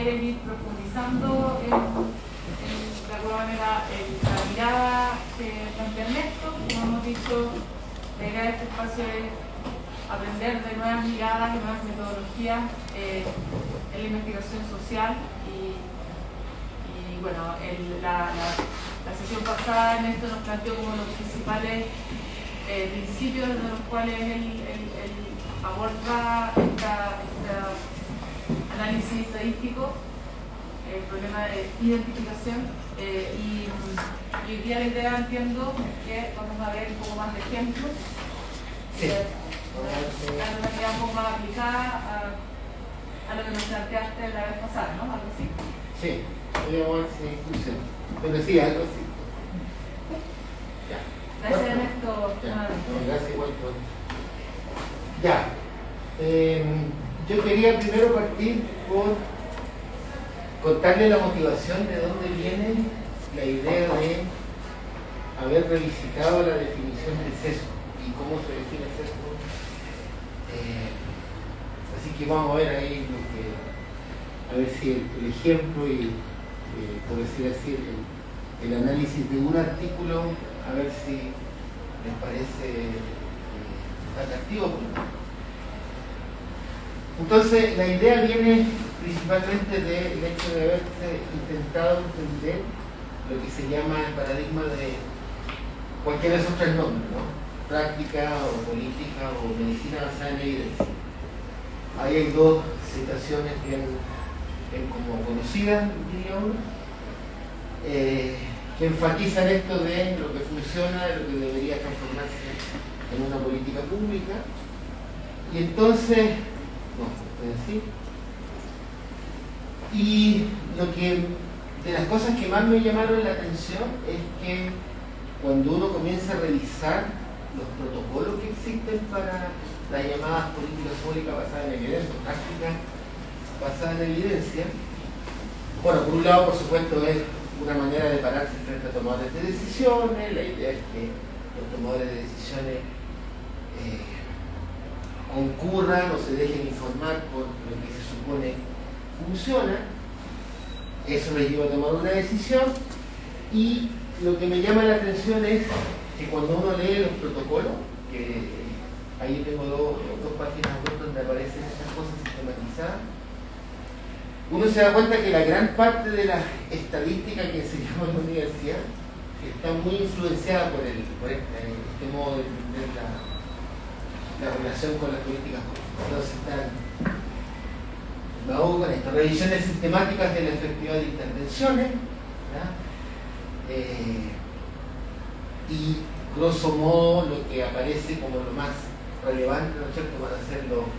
quieren ir profundizando de alguna manera la mirada que plantea Ernesto. Como hemos dicho, la idea de este espacio es aprender de nuevas miradas y nuevas metodologías en la investigación social y bueno, la sesión pasada Ernesto nos planteó como los principales principios de los cuales él aborda este análisis estadístico, el problema de identificación y hoy día la idea, entiendo que vamos a ver un poco más de ejemplos. La realidad un poco más aplicada a lo que nos planteaste la vez pasada, ¿no? Algo así. Sí, voy a ver si funciona. Pero sí, algo así. Ya. Gracias, Ernesto. Gracias, igual. Ya. Yo quería primero partir por contarle la motivación de dónde viene la idea de haber revisitado la definición de sesgo y cómo se define sesgo. Así que vamos a ver ahí a ver si el ejemplo y, por decir así, el análisis de un artículo, a ver si les parece atractivo. Entonces, la idea viene principalmente del hecho de haberse intentado entender lo que se llama el paradigma de cualquiera de esos tres nombres, ¿no? Práctica o política o medicina basada en evidencia. Ahí hay dos citaciones bien como conocidas, diría uno, que enfatizan esto de lo que funciona, lo que debería transformarse en una política pública. Y entonces, así. Y de las cosas que más me llamaron la atención es que cuando uno comienza a revisar los protocolos que existen para las llamadas políticas públicas basadas en evidencia, prácticas basadas en evidencia, bueno, por un lado, por supuesto, es una manera de pararse frente a tomadores de decisiones. La idea es que los tomadores de decisiones concurran o se dejen informar por lo que se supone funciona. Eso les lleva a tomar una decisión, y lo que me llama la atención es que cuando uno lee los protocolos, que ahí tengo dos páginas web donde aparecen esas cosas sistematizadas, uno se da cuenta que la gran parte de la estadística que enseñamos en la universidad está muy influenciada por este modo de entender la relación con las políticas públicas. Entonces vamos con esto: revisiones sistemáticas de la efectividad de intervenciones, y grosso modo lo que aparece como lo más relevante, ¿no es cierto?, van a ser los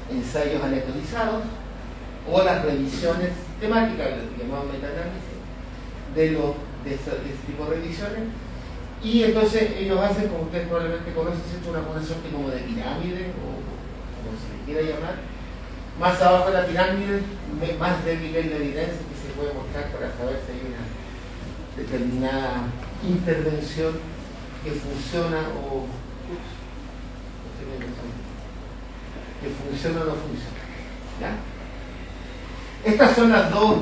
ensayos anecdotizados o las revisiones sistemáticas, lo que llamamos metaanálisis, de ese tipo de revisiones. Y entonces ellos hacen, como ustedes probablemente conocen, una suerte como de pirámide, o como se le quiera llamar. Más abajo de la pirámide, más débil es la evidencia que se puede mostrar para saber si hay una determinada intervención que funciona o no funciona. ¿Ya? Estas son las dos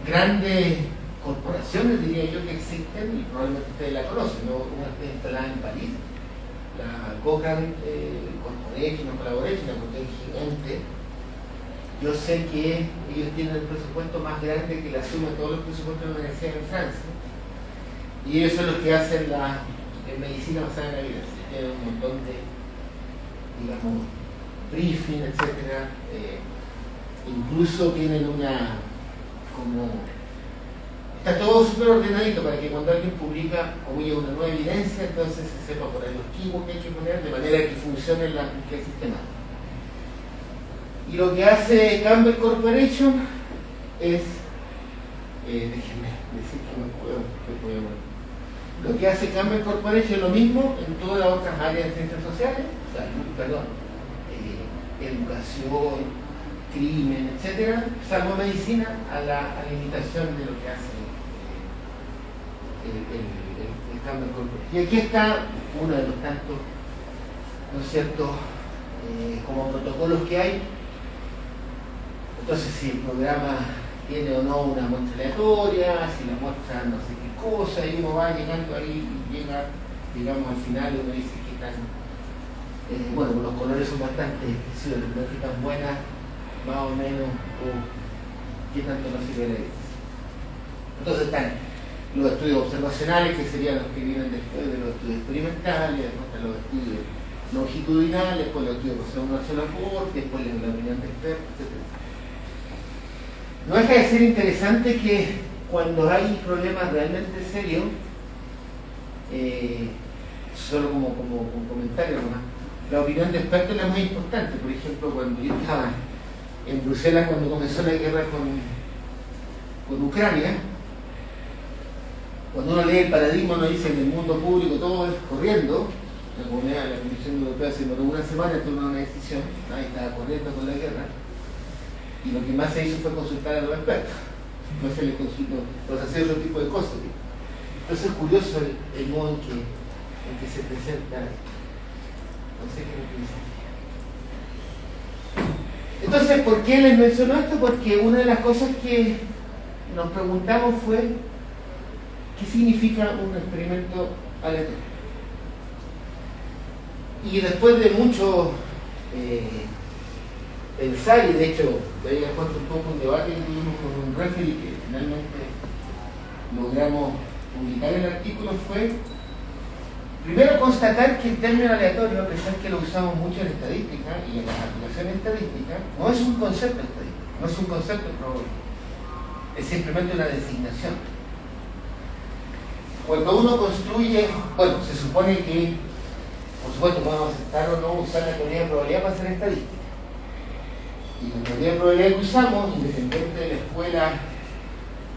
grandes corporaciones, diría yo, que existen, y probablemente ustedes la conocen, ¿no? Una está instalada en París, la Cochrane Corporation o Collaboration, la cuestión gigante. Yo sé que ellos tienen el presupuesto más grande que la suma de todos los presupuestos de la universidad en Francia, y ellos son los que hacen la medicina basada en la evidencia. Tienen un montón de, digamos, briefing, etcétera. Incluso tienen está todo súper ordenadito para que cuando alguien publica una nueva evidencia, entonces se sepa poner los keywords que hay que poner de manera que funcione la búsqueda sistemática. Y lo que hace Campbell Corporation es, déjenme decir que me puedo lo que hace Campbell Corporation es lo mismo en todas las otras áreas de ciencias sociales, educación, crimen, etcétera, salvo medicina, a la imitación de lo que hace el Campbell Corporation. Y aquí está uno de los tantos, ¿no es cierto?, como protocolos que hay. Entonces, si el programa tiene o no una muestra aleatoria, si la muestra no sé qué cosa, y uno va llegando ahí y llega, digamos, al final uno dice que tan, bueno, los colores son bastante expresivos, no que tan buenas, más o menos, o qué tanto no sirve la evidencia. Entonces están los estudios observacionales, que serían los que vienen después de los estudios experimentales, después están los estudios longitudinales, después los estudios de observación aporte, después la opinión de expertos, etc. No deja de ser interesante que cuando hay problemas realmente serios, solo como un comentario nomás, la opinión de expertos es la más importante. Por ejemplo, cuando yo estaba en Bruselas, cuando comenzó la guerra con Ucrania, cuando uno lee el paradigma, uno dice que en el mundo público todo es corriendo. La Comisión Europea se demoró una semana en tomar una decisión, nadie estaba corriendo con la guerra, y lo que más se hizo fue consultar a los expertos, no se les consultó, los hacer otro tipo de cosas. Entonces es curioso el modo en que se presenta. No sé qué me dice. Entonces, ¿por qué les menciono esto? Porque una de las cosas que nos preguntamos fue ¿qué significa un experimento aleatorio? Y después de mucho pensar, y de hecho de ahí les cuento un poco un debate que tuvimos con un referee que finalmente logramos publicar el artículo, fue primero constatar que el término aleatorio, a pesar que lo usamos mucho en estadística y en las aplicaciones estadísticas, no es un concepto estadístico, no es un concepto probabilista, es simplemente una designación. Cuando uno construye, bueno, se supone que, por supuesto, podemos aceptar o no usar la teoría de probabilidad para hacer estadística. Y la teoría de probabilidad que usamos, independiente de la escuela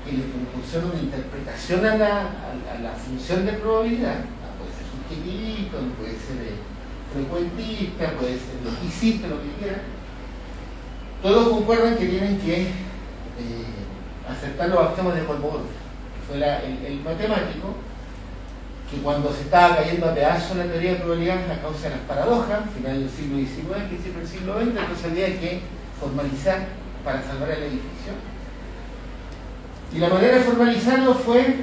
que le proporciona una interpretación a la función de probabilidad, puede ser subjetivista, puede ser frecuentista, puede ser logicista, lo que quiera, todos concuerdan que tienen que aceptar los axiomas de Kolmogorov, que fue el matemático que cuando se estaba cayendo a pedazos la teoría de probabilidad a causa de las paradojas, final del siglo XIX, principio del siglo XX, entonces había que formalizar para salvar el edificio. Y la manera de formalizarlo fue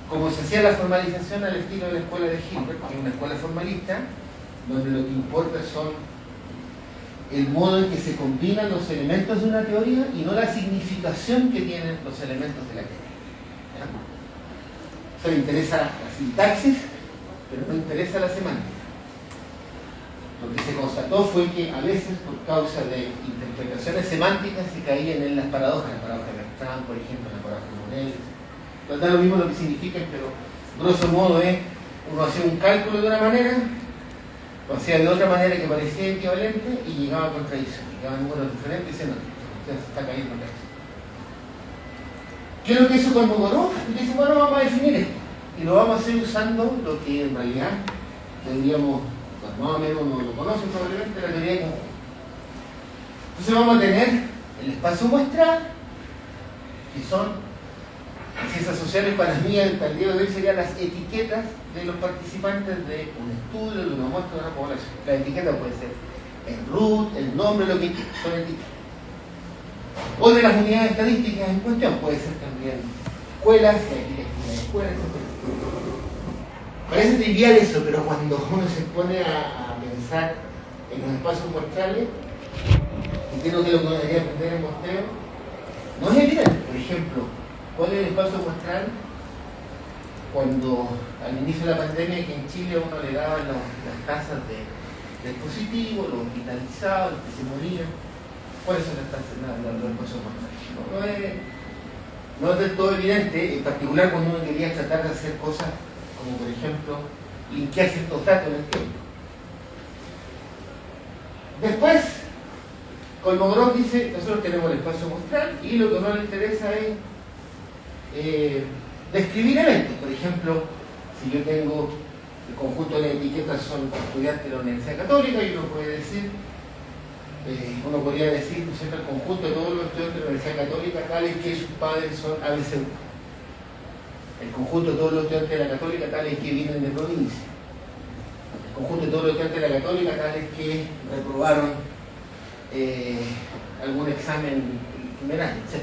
como se hacía la formalización al estilo de la escuela de Hilbert, que es una escuela formalista, donde lo que importa son el modo en que se combinan los elementos de una teoría y no la significación que tienen los elementos de la teoría. Eso le interesa la sintaxis, pero no interesa la semántica. Lo que se constató fue que a veces, por causa de interpretaciones semánticas, se caían en las paradojas de Bertrand, por ejemplo, en la paradoja de Monel. No da lo mismo lo que significan, pero grosso modo es, uno hacía un cálculo de una manera, lo hacía de otra manera que parecía equivalente y llegaba a contradicción, llegaban números diferentes y diciendo, usted se está cayendo en eso. ¿Qué es lo que hizo Kolmogorov? Dice, bueno, vamos a definir esto y lo vamos a hacer usando lo que en realidad tendríamos, pues más o menos uno lo conoce probablemente, la teoría de conjunto. Entonces vamos a tener el espacio muestral, que son en ciencias sociales para mí el día de hoy serían las etiquetas de los participantes de un estudio, de una muestra, de una población. La etiqueta puede ser el root, el nombre, lo que quiera, son etiquetas. O de las unidades estadísticas en cuestión, puede ser también escuelas, etiquetas de escuelas. Parece trivial eso, pero cuando uno se pone a pensar en los espacios muestrales, y creo que lo que uno debería aprender en muestreo, no es evidente. Por ejemplo, ¿cuál es el espacio muestral cuando al inicio de la pandemia que en Chile a uno le daban las tasas del positivo, los hospitalizados, los que se morían? ¿Cuáles son las tasas? Los espacios muestrales. No es del todo evidente, en particular cuando uno quería tratar de hacer cosas como, por ejemplo, linkear ciertos datos en el tiempo. Después, Kolmogorov dice, nosotros tenemos el espacio muestral y lo que no le interesa es describir eventos. Por ejemplo, si yo tengo el conjunto de etiquetas son estudiantes de la Universidad Católica y uno puede decir, uno podría decir, ¿no es cierto?, el conjunto de todos los estudiantes de la Universidad Católica tales que sus padres son ABC1. El conjunto de todos los estudiantes de la Católica tales que vienen de provincia. El conjunto de todos los estudiantes de la Católica tales que reprobaron algún examen primer año, etc.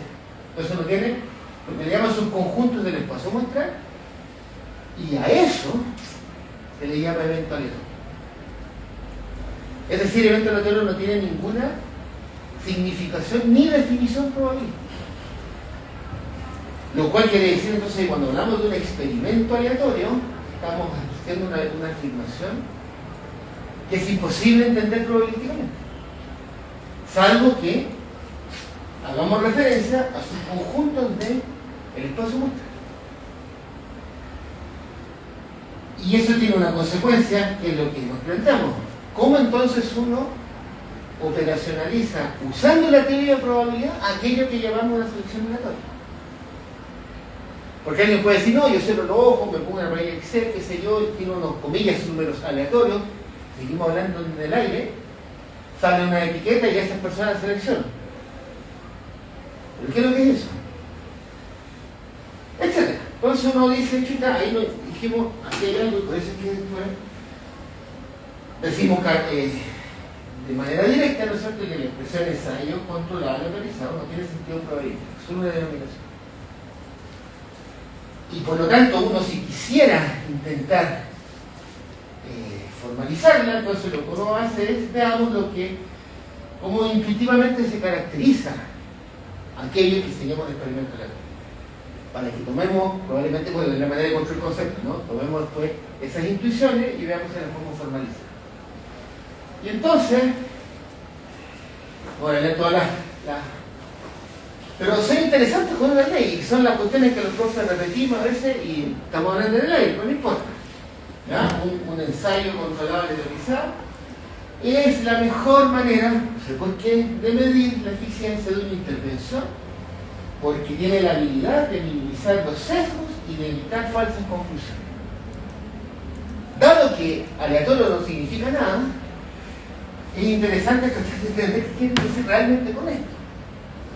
Entonces uno tiene lo que le llaman subconjuntos del espacio muestral, y a eso se le llama evento aleatorio. Es decir, evento aleatorio no tiene ninguna significación ni definición probabilística. Lo cual quiere decir entonces que cuando hablamos de un experimento aleatorio, estamos haciendo una afirmación que es imposible entender probabilísticamente, salvo que hagamos referencia a subconjuntos del espacio muestral. Y eso tiene una consecuencia, que es lo que nos planteamos. ¿Cómo entonces uno operacionaliza, usando la teoría de probabilidad, aquello que llamamos la selección aleatoria? Porque alguien puede decir, no, yo cierro los ojos, me pongo una planilla Excel, qué sé yo, tiene unos comillas, números aleatorios, seguimos hablando en el aire, sale una etiqueta y a esas personas seleccionan. ¿Pero qué es lo que es eso? Etcétera. Entonces uno dice, chuta, ahí lo dijimos, aquí hay algo, y por eso es que después decimos de manera directa, ¿no es cierto?, que la expresión ensayo controlado y organizado no tiene sentido probabilístico, es solo una denominación. Y por lo tanto, uno si quisiera intentar formalizarla, entonces lo que uno hace es, veamos cómo intuitivamente se caracteriza aquello que se llama un experimento aleatorio. Para que tomemos, probablemente, bueno, de la manera de construir conceptos, ¿no? Tomemos después esas intuiciones y veamos si las podemos formalizar. Y entonces, voy a leer todas las pero son interesantes con la ley, son las cuestiones que los profes repetimos a veces y estamos hablando de ley, pero no importa. ¿Ya? Un ensayo controlado y teorizado es la mejor manera, no sé por qué, de medir la eficiencia de una intervención, porque tiene la habilidad de minimizar los sesgos y de evitar falsas conclusiones. Dado que aleatorio no significa nada, es interesante entender qué quiere decir realmente con esto.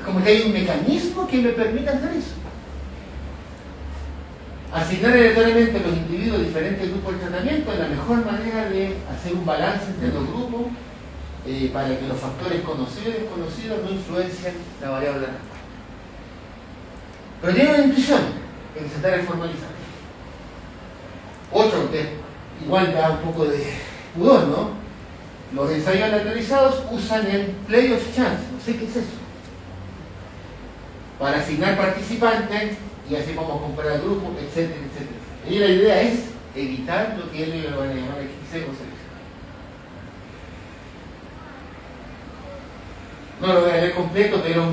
Como que hay un mecanismo que me permita hacer eso. Asignar aleatoriamente a los individuos diferentes grupos de tratamiento es la mejor manera de hacer un balance entre los grupos para que los factores conocidos y desconocidos no influencien la variable de la respuesta. Pero tiene una intuición que se trata de formalizar. Otro que igual da un poco de pudor, ¿no? Los ensayos aleatorizados usan el play of chance, no sé qué es eso, para asignar participantes y así vamos a comparar grupos, etcétera, etcétera. Y la idea es evitar lo que ellos lo van a llamar XC o selección. No lo voy a leer completo, pero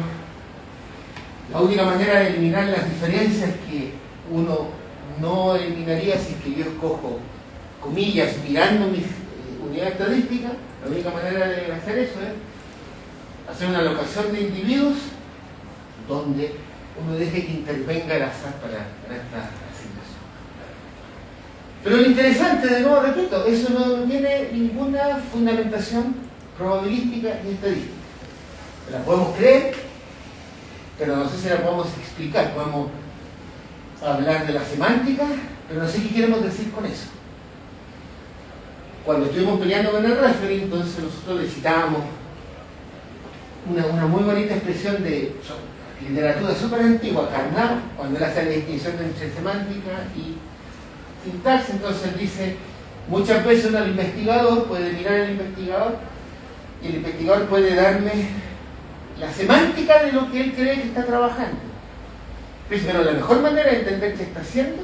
la única manera de eliminar las diferencias que uno no eliminaría si es que yo escojo comillas mirando mis unidades estadísticas, la única manera de hacer eso es hacer una alocación de individuos donde uno deje que intervenga el azar para esta asignación. Pero lo interesante, de nuevo repito, eso no tiene ninguna fundamentación probabilística ni estadística. La podemos creer, pero no sé si la podemos explicar. Podemos hablar de la semántica, pero no sé qué queremos decir con eso. Cuando estuvimos peleando con el referee, entonces nosotros le citábamos una muy bonita expresión de literatura súper antigua, Carnap, cuando él hace la distinción entre semántica y sintaxis. Entonces él dice, muchas veces uno al investigador puede mirar al investigador y el investigador puede darme la semántica de lo que él cree que está trabajando. Pero la mejor manera de entender qué está haciendo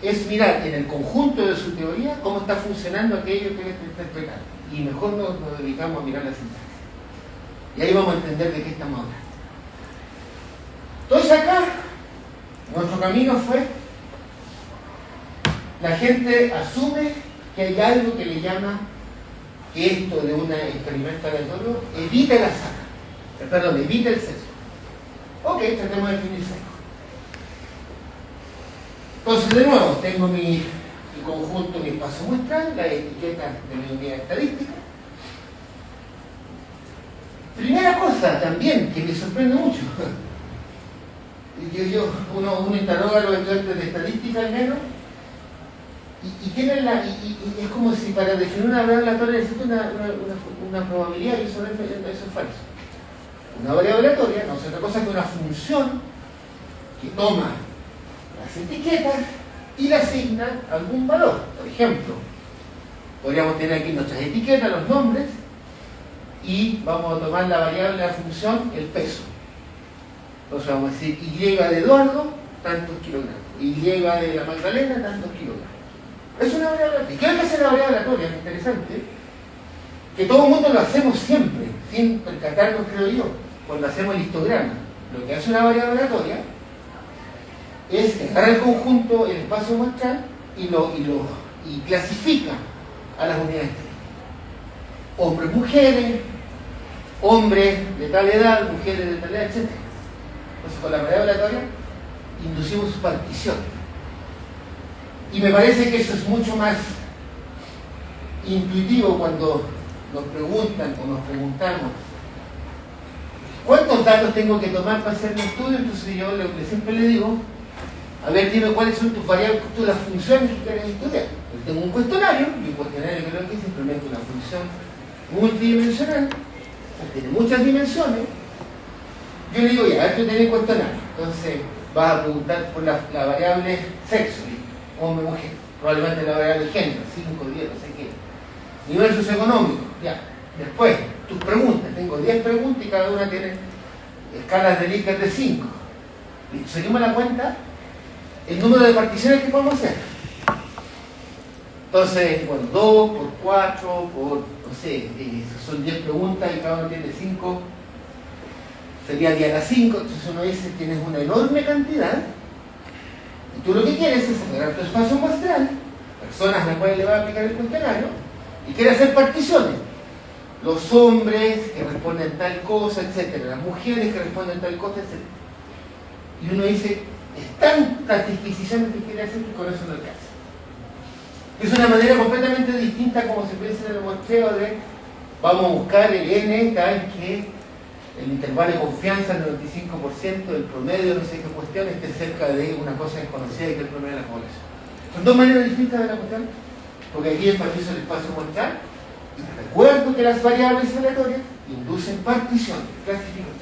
es mirar en el conjunto de su teoría cómo está funcionando aquello que él está interpretando. Y mejor nos dedicamos a mirar la sintaxis. Y ahí vamos a entender de qué estamos hablando. Entonces acá, nuestro camino fue, la gente asume que hay algo que le llama que esto de un experimento aleatorio evita el azar, evita el sesgo. Ok, tratemos de definir sesgo. Entonces, de nuevo, tengo mi conjunto, mi espacio muestral, la etiqueta de mi unidad estadística. Primera cosa también que me sorprende mucho. Uno interroga a los estudiantes de estadística al menos y tienen y es como si para definir una variable aleatoria necesita una probabilidad, y eso es falso. Una variable aleatoria no es otra cosa que una función que toma las etiquetas y le asigna algún valor. Por ejemplo, podríamos tener aquí nuestras etiquetas, los nombres, y vamos a tomar la variable de la función, el peso. Entonces vamos a decir Y de Eduardo, tantos kilogramos. Y de la Magdalena, tantos kilogramos. Es una variable aleatoria. ¿Qué es lo que hace la variable aleatoria? Es interesante. Que todo el mundo lo hacemos siempre, sin percatarnos, creo yo, cuando hacemos el histograma. Lo que hace una variable aleatoria es agarrar el conjunto, el espacio muestral, y clasifica a las unidades. Hombres, mujeres, hombres de tal edad, mujeres de tal edad, etc. Entonces, con la variable aleatoria inducimos su partición. Y me parece que eso es mucho más intuitivo cuando nos preguntan o nos preguntamos ¿cuántos datos tengo que tomar para hacer mi estudio? Entonces yo lo que siempre le digo, a ver, dime cuáles son tus variables, las funciones que quieres estudiar. Yo tengo un cuestionario, y un cuestionario creo que es simplemente una función multidimensional, tiene muchas dimensiones. Yo le digo, ya, a ver, tú tenés cuestionario. Entonces vas a preguntar por la variable sexo, hombre, mujer, probablemente la variable género, 5, 10, no sé qué. Nivel socioeconómico, ya. Después, tus preguntas, tengo 10 preguntas y cada una tiene escalas de Likert de 5. Y seguimos la cuenta, el número de particiones que podemos hacer. Entonces, bueno, 2 por 4 por, no sé, son 10 preguntas y cada una tiene 5. Sería 10 a la 5, entonces uno dice, tienes una enorme cantidad. Y tú lo que quieres es agarrar tu espacio muestral, personas a las cuales le va a aplicar el cuestionario, y quieres hacer particiones. Los hombres que responden tal cosa, etc. Las mujeres que responden tal cosa, etc. Y uno dice, es tantas disquisiciones que quiere hacer que con eso no alcanza. Es una manera completamente distinta como se piensa en el muestreo de vamos a buscar el N tal que el intervalo de confianza, el 95% del promedio, no sé qué cuestión, esté cerca de una cosa desconocida que es el promedio de la población. Son dos maneras distintas de la cuestión, porque aquí enfatizo el espacio muestral. Y recuerdo que las variables aleatorias inducen partición, clasificación.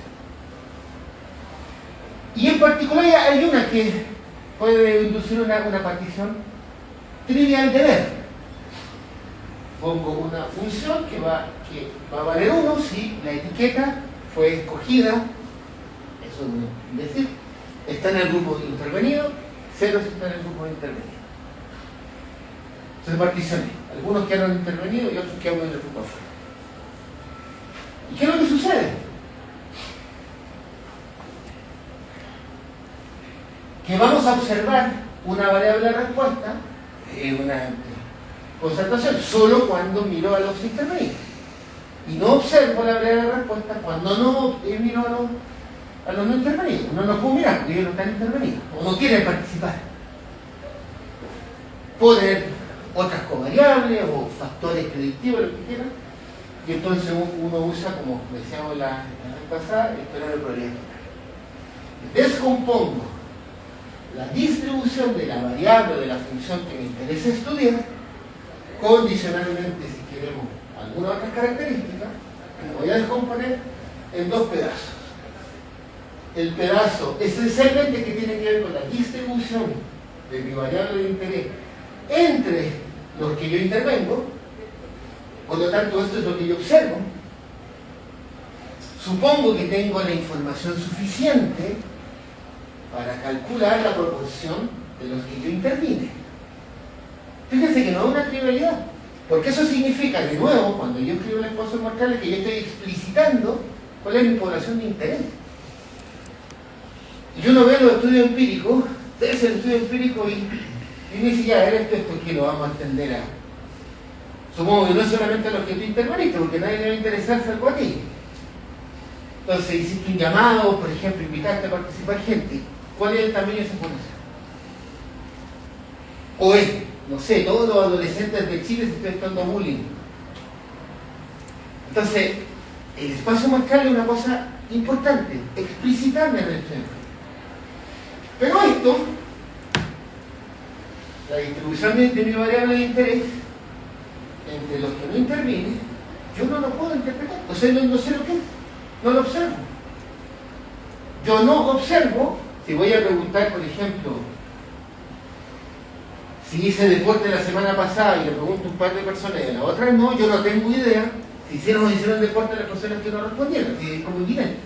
Y en particular hay una que puede inducir una partición trivial de ver. Pongo una función que va a valer 1 si la etiqueta fue escogida, eso es decir, está en el grupo intervenido, 0 si está en el grupo intervenido. Entonces particioné. Algunos quedaron intervenidos y otros quedaron en el grupo afuera. ¿Y qué es lo que sucede? Que vamos a observar una variable de respuesta, una constatación, solo cuando miro a los intervenidos. Y no observo la variable de respuesta cuando no miro a los no intervenidos. No los puedo mirar porque ellos no están intervenidos o no quieren participar. Puedo tener otras covariables o factores predictivos, lo que quieran, y entonces uno usa, como decíamos la vez pasada, el teorema de probabilidad. Descompongo la distribución de la variable o de la función que me interesa estudiar, condicionalmente, si queremos alguna otra característica, que voy a descomponer en dos pedazos. El pedazo esencialmente que tiene que ver con la distribución de mi variable de interés entre los que yo intervengo, por lo tanto esto es lo que yo observo. Supongo que tengo la información suficiente para calcular la proporción de los que yo intervine. Fíjense que no es una trivialidad, porque eso significa, de nuevo, cuando yo escribo el espacio muestral, que yo estoy explicitando cuál es mi población de interés. Y yo no veo los estudios empíricos, es el estudio empírico y uno dice, ya, esto que lo vamos a entender a... Supongo que no es solamente a los que tú interveniste, porque nadie le va a interesar salvo a ti. Entonces hiciste un llamado, por ejemplo, invitaste a participar gente. ¿Cuál es el tamaño de esa población? O es, no sé, todos los adolescentes de Chile se están estando bullying. Entonces, el espacio muestral es una cosa importante, explicitarme en el ejemplo. Pero esto la distribución de mi variable de interés entre los que no intervienen, yo no lo puedo interpretar. O sea, no sé lo que es, no lo observo. Yo no observo, si voy a preguntar, por ejemplo, si hice deporte la semana pasada y le pregunto a un par de personas y a la otra no, yo no tengo idea si hicieron o no hicieron deporte las personas que no respondieron, es como evidente.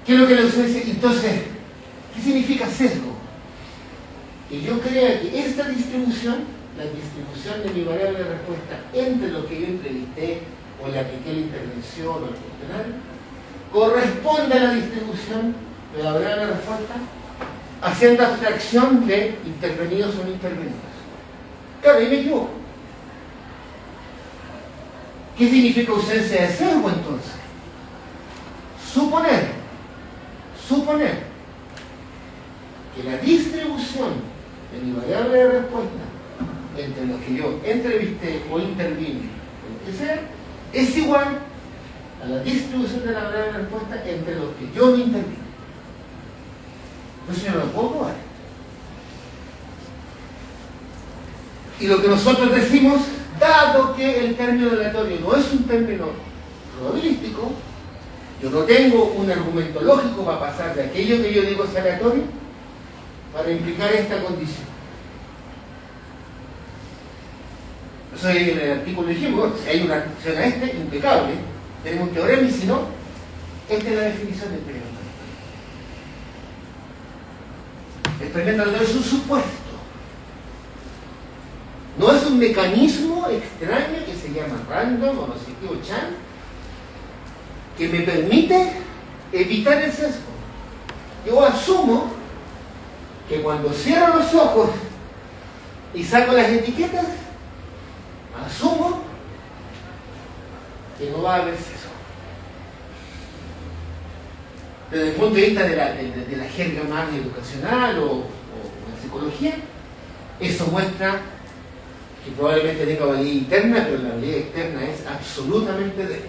¿Qué es lo que le sucede? Entonces, ¿qué significa sesgo? Que yo crea que esta distribución, la distribución de mi variable de respuesta entre lo que yo entrevisté o le apliqué la intervención o el cuestionario, corresponde a la distribución de la variable de respuesta haciendo abstracción de intervenidos o no intervenidos. Claro, ahí me equivoco. ¿Qué significa ausencia de sesgo entonces? Suponer que la distribución de mi variable de respuesta entre los que yo entrevisté o intervine, o lo que sea, es igual a la distribución de la variable de respuesta entre los que yo no intervine. Entonces yo no lo puedo probar. Y lo que nosotros decimos, dado que el término aleatorio no es un término probabilístico, yo no tengo un argumento lógico para pasar de aquello que yo digo es aleatorio para implicar esta condición. Eso en el artículo dijimos, si hay una acción a impecable, tenemos un teorema y si no, esta es la definición del experimento. El experimento aleatorio es un supuesto. No es un mecanismo extraño que se llama random o no sé qué o chan, que me permite evitar el sesgo. Yo asumo que cuando cierro los ojos y saco las etiquetas, asumo que no va a haber sesgo. Desde el punto de vista de la jerga más educacional o de psicología, eso muestra que probablemente tenga validez interna, pero la validez externa es absolutamente débil.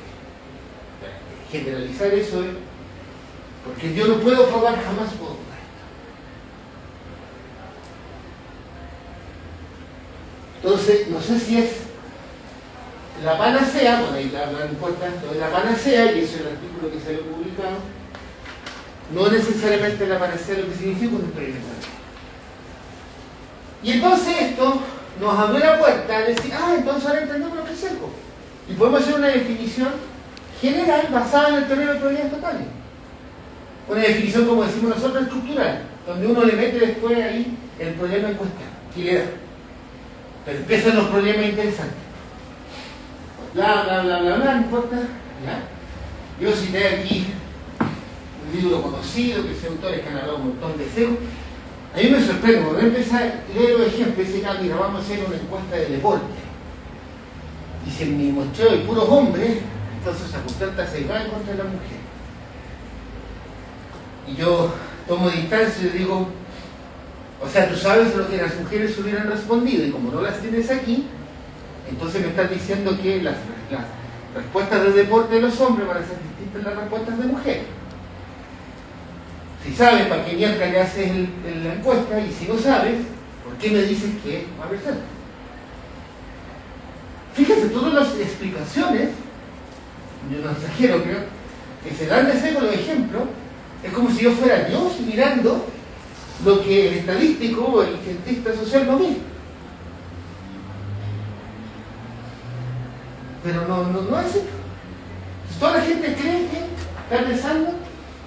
Generalizar eso es porque yo no puedo probar, jamás puedo probar. Entonces, no sé si es la panacea, bueno, ahí no importa, la panacea, y eso es el artículo que se había publicado, no necesariamente la panacea lo que significa un experimento. Y entonces esto nos abrió la puerta a decir, entonces ahora entendemos lo que es sesgo. Y podemos hacer una definición general basada en el teorema de probabilidades totales. Una definición, como decimos nosotros, estructural, donde uno le mete después ahí el problema en cuestión, y le da. Pero empiezan los problemas interesantes. Bla, bla, bla, bla, bla, no importa. ¿Ya? Yo cité aquí un libro conocido, que ese autor que han hablado un montón de sesgo. A mí me sorprende, cuando empecé a leer los ejemplos, dice, mira, vamos a hacer una encuesta de deporte. Y si en mi mostreo hay puros hombres, entonces apuntar está sesgada en contra de la mujer. Y yo tomo distancia y digo, o sea, tú sabes lo que las mujeres hubieran respondido, y como no las tienes aquí, entonces me estás diciendo que las respuestas de deporte de los hombres van a ser distintas a las respuestas de mujeres. Si sabes, ¿para qué mierda le haces la encuesta? Y si no sabes, ¿por qué me dices que va a haber sesgo? Fíjense, todas las explicaciones, yo no exagero, creo, que se dan de sesgo los ejemplos, es como si yo fuera Dios mirando lo que el estadístico o el cientista social no ve. Pero no es eso. Toda la gente cree que está pensando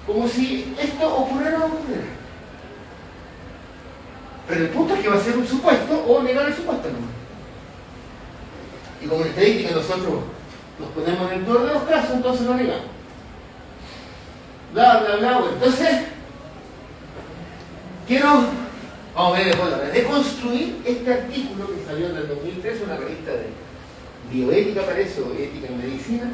como si esto ocurriera o no ocurriera. Pero el punto es que va a ser un supuesto o negar el supuesto nomás. Y como en estadística nosotros nos ponemos en el peor de los casos, entonces lo negamos. Bla, bla, bla. Bueno, entonces, quiero, vamos a ver después, deconstruir este artículo que salió en el 2003, una revista de bioética, parece, o ética en medicina,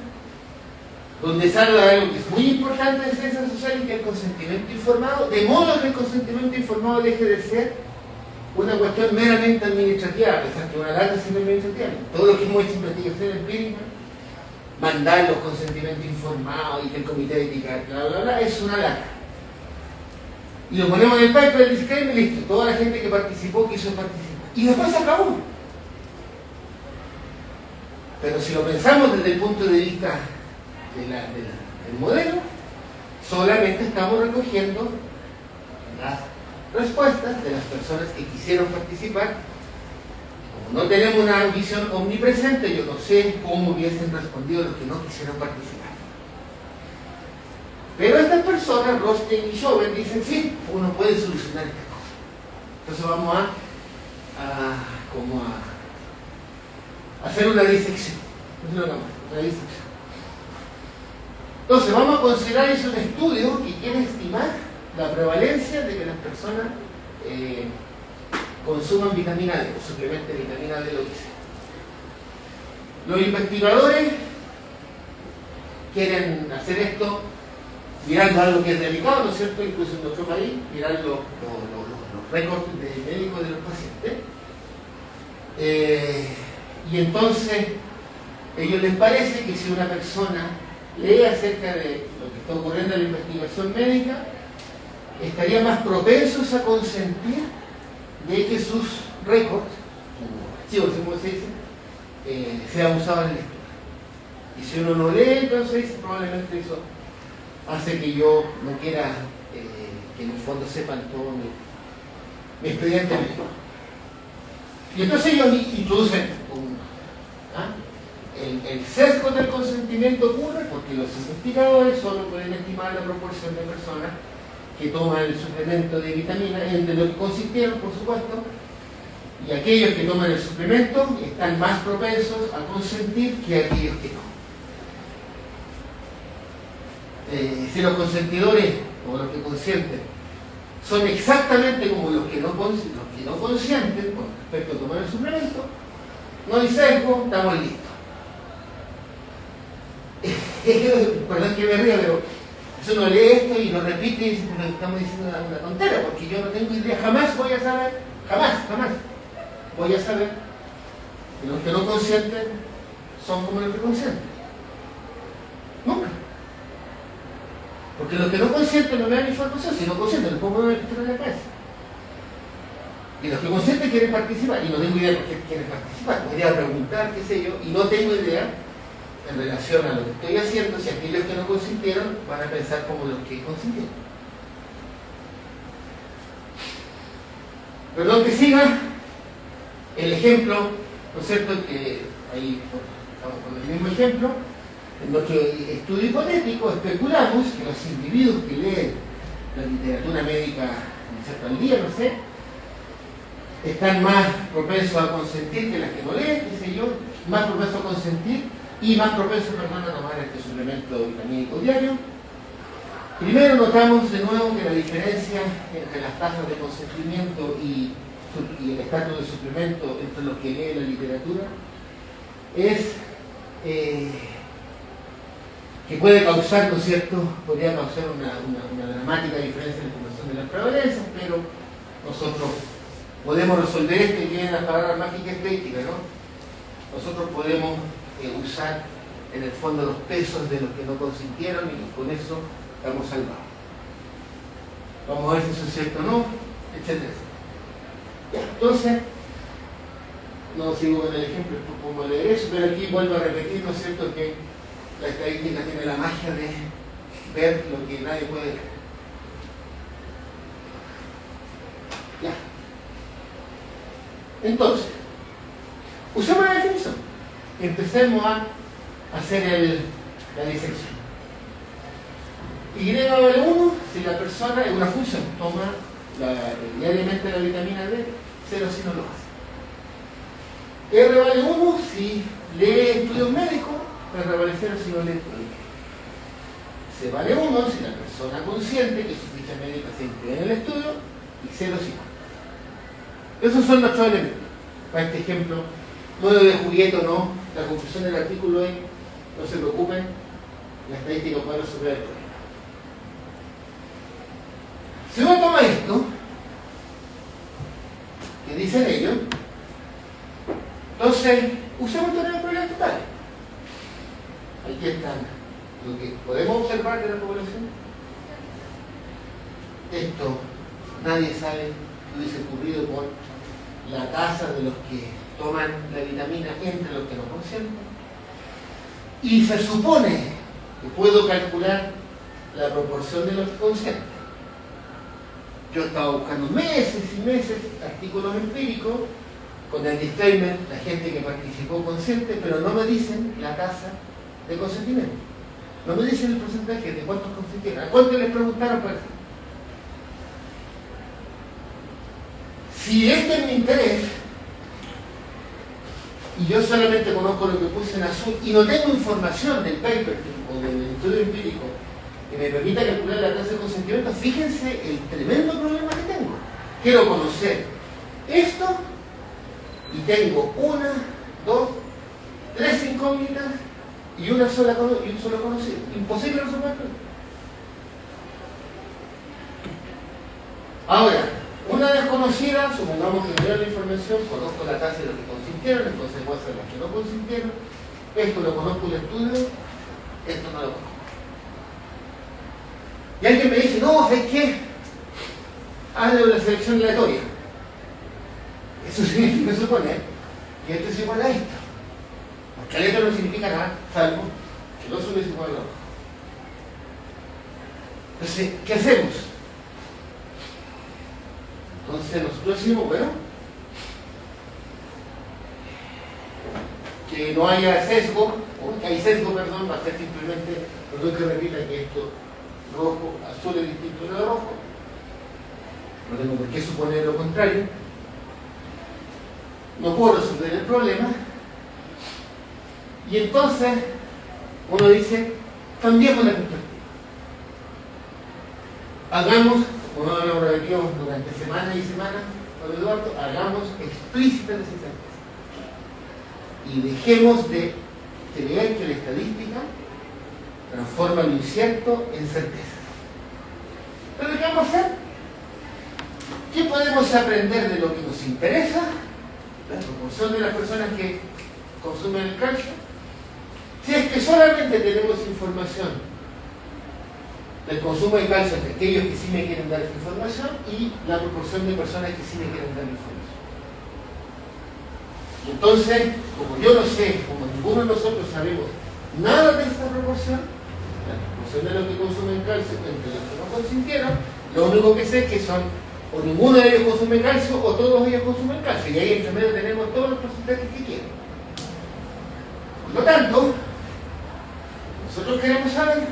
donde sale algo que es muy importante en ciencias sociales, que es el consentimiento informado, de modo que el consentimiento informado deje de ser una cuestión meramente administrativa, a pesar que una lata es administrativa. Todo lo que hemos hecho investigación empírica, mandar los consentimientos informados y que el comité de ética, bla, bla, bla, es una lata. Y lo ponemos en el pipe del disclaimer y listo. Toda la gente que participó quiso participar. Y después se acabó. Pero si lo pensamos desde el punto de vista del modelo, solamente estamos recogiendo las respuestas de las personas que quisieron participar. Como no tenemos una visión omnipresente, yo no sé cómo hubiesen respondido los que no quisieron participar. Pero estas personas, Rothstein y Schober, dicen sí, uno puede solucionar esta cosa. Entonces vamos a hacer una disección. Una disección. Entonces vamos a considerar eso un estudio que quiere estimar la prevalencia de que las personas consuman vitamina D, o suplementen vitamina D, lo que sea. Los investigadores quieren hacer esto mirando algo que es delicado, ¿no es cierto? Incluso en nuestro país, mirar los récords médicos de los pacientes. Y entonces, a ellos les parece que si una persona lee acerca de lo que está ocurriendo en la investigación médica, estaría más propensos a consentir de que sus récords, sus archivos, como se dice, sean usados en el estudio. Y si uno no lee, entonces probablemente eso hace que yo no quiera que en el fondo sepan todo mi expediente médico. Y entonces ellos introducen el sesgo del consentimiento ocurre porque los investigadores solo pueden estimar la proporción de personas que toman el suplemento de vitamina entre lo que consistieron, por supuesto, y aquellos que toman el suplemento están más propensos a consentir que aquellos que no. Si los consentidores o los que consienten son exactamente como los que no consienten con respecto a tomar el suplemento, no hay sesgo, estamos listos. Perdón que me ría, pero eso uno lee esto y lo repite y dice, pero estamos diciendo una tontera, porque yo no tengo idea, jamás voy a saber, jamás voy a saber que los que no consienten son como los que consienten. Nunca. Porque los que no consienten no me dan información, si no consienten, les pongo una lectura en la cabeza. Y los que consienten quieren participar, y no tengo idea por qué quieren participar, podría preguntar, qué sé yo, y no tengo idea en relación a lo que estoy haciendo, si aquellos que no consintieron van a pensar como los que consintieron. Perdón que siga el ejemplo, ¿no es cierto? Que ahí estamos con el mismo ejemplo. En nuestro estudio hipotético especulamos que los individuos que leen la literatura médica, ¿no es cierto?, al día, no sé, están más propensos a consentir que las que no leen, qué sé yo, más propensos a consentir y más propensos, perdón, a tomar este suplemento vitamínico diario. Primero notamos de nuevo que la diferencia entre las tasas de consentimiento y el estatus de suplemento entre los que leen la literatura es que puede causar, ¿no es cierto?, podría causar una dramática diferencia en la información de las prevalencias, pero nosotros podemos resolver esto y vienen las palabras mágicas estadísticas, ¿no? Nosotros podemos usar en el fondo los pesos de los que no consintieron y con eso estamos salvados. Vamos a ver si eso es cierto o no, etc. Entonces, no sigo con el ejemplo, cómo leer eso, pero aquí vuelvo a repetir, ¿no es cierto?, que la estadística tiene la magia de ver lo que nadie puede ver. Ya. Entonces, usemos la definición. Empecemos a hacer la disección. Y vale 1 si la persona en una función toma diariamente la vitamina D, 0 si no lo hace. R vale 1 si lee estudios médicos, R vale 0 si no lee estudios médicos. C vale 1 si la persona consciente que su ficha médica se inscribe en el estudio, y 0 si no. Esos son nuestros elementos. Para este ejemplo, modelo de juguete o no, la conclusión del artículo es, no se preocupen, la estadística puede resolver el problema. Si uno toma esto, que dicen ellos, entonces usamos teoría de probabilidades totales. Aquí están lo que podemos observar de la población. Esto nadie sabe qué hubiese ocurrido con la tasa de los que toman la vitamina entre los que no consienten. Y se supone que puedo calcular la proporción de los que consienten. Yo estaba buscando meses y meses artículos empíricos con el disclaimer, la gente que participó consciente, pero no me dicen la tasa de consentimiento. No me dicen el porcentaje de cuántos consintieron. ¿A cuántos les preguntaron para eso? Si este es mi interés, y yo solamente conozco lo que puse en azul, y no tengo información del paper o del estudio empírico que me permita calcular la tasa de consentimiento, fíjense el tremendo problema que tengo. Quiero conocer esto, y tengo 1, 2, 3 incógnitas y un solo conocido. Imposible resolverlo. Ahora, una desconocida, supongamos que me dio la información, conozco la tasa de los que consintieron, en consecuencia de los que no consintieron, esto lo conozco el estudio, esto no lo conozco. Y alguien me dice, no, ¿sabes qué? Hazle una selección aleatoria. Eso significa suponer que esto es igual a esto. Porque aleatorio no significa nada, salvo que el azul es igual a rojo. Entonces, ¿qué hacemos? Entonces nosotros decimos, bueno, que no haya sesgo, o que hay sesgo, perdón, va a ser simplemente, perdón que repita que esto rojo, azul es distinto de lo rojo. No tengo por qué suponer lo contrario. No puedo resolver el problema. Y entonces uno dice, cambiemos la perspectiva. Hagamos, como lo repetimos durante semanas y semanas con Eduardo, hagamos explícitas las incertezas. Y dejemos de creer que la estadística transforma lo incierto en certeza. ¿Pero qué vamos a hacer? ¿Qué podemos aprender de lo que nos interesa? La proporción de las personas que consumen el calcio. Si es que solamente tenemos información del consumo de calcio entre aquellos que sí me quieren dar esta información y la proporción de personas que sí me quieren dar información. Y entonces, como yo no sé, como ninguno de nosotros sabemos nada de esta proporción, la proporción de los que consumen calcio entre los que no consintieron, lo único que sé es que son o ninguno de ellos consume calcio o todos ellos consumen calcio, y ahí entre medio tenemos todos los porcentajes que quieren. Por lo tanto, nosotros queremos saber,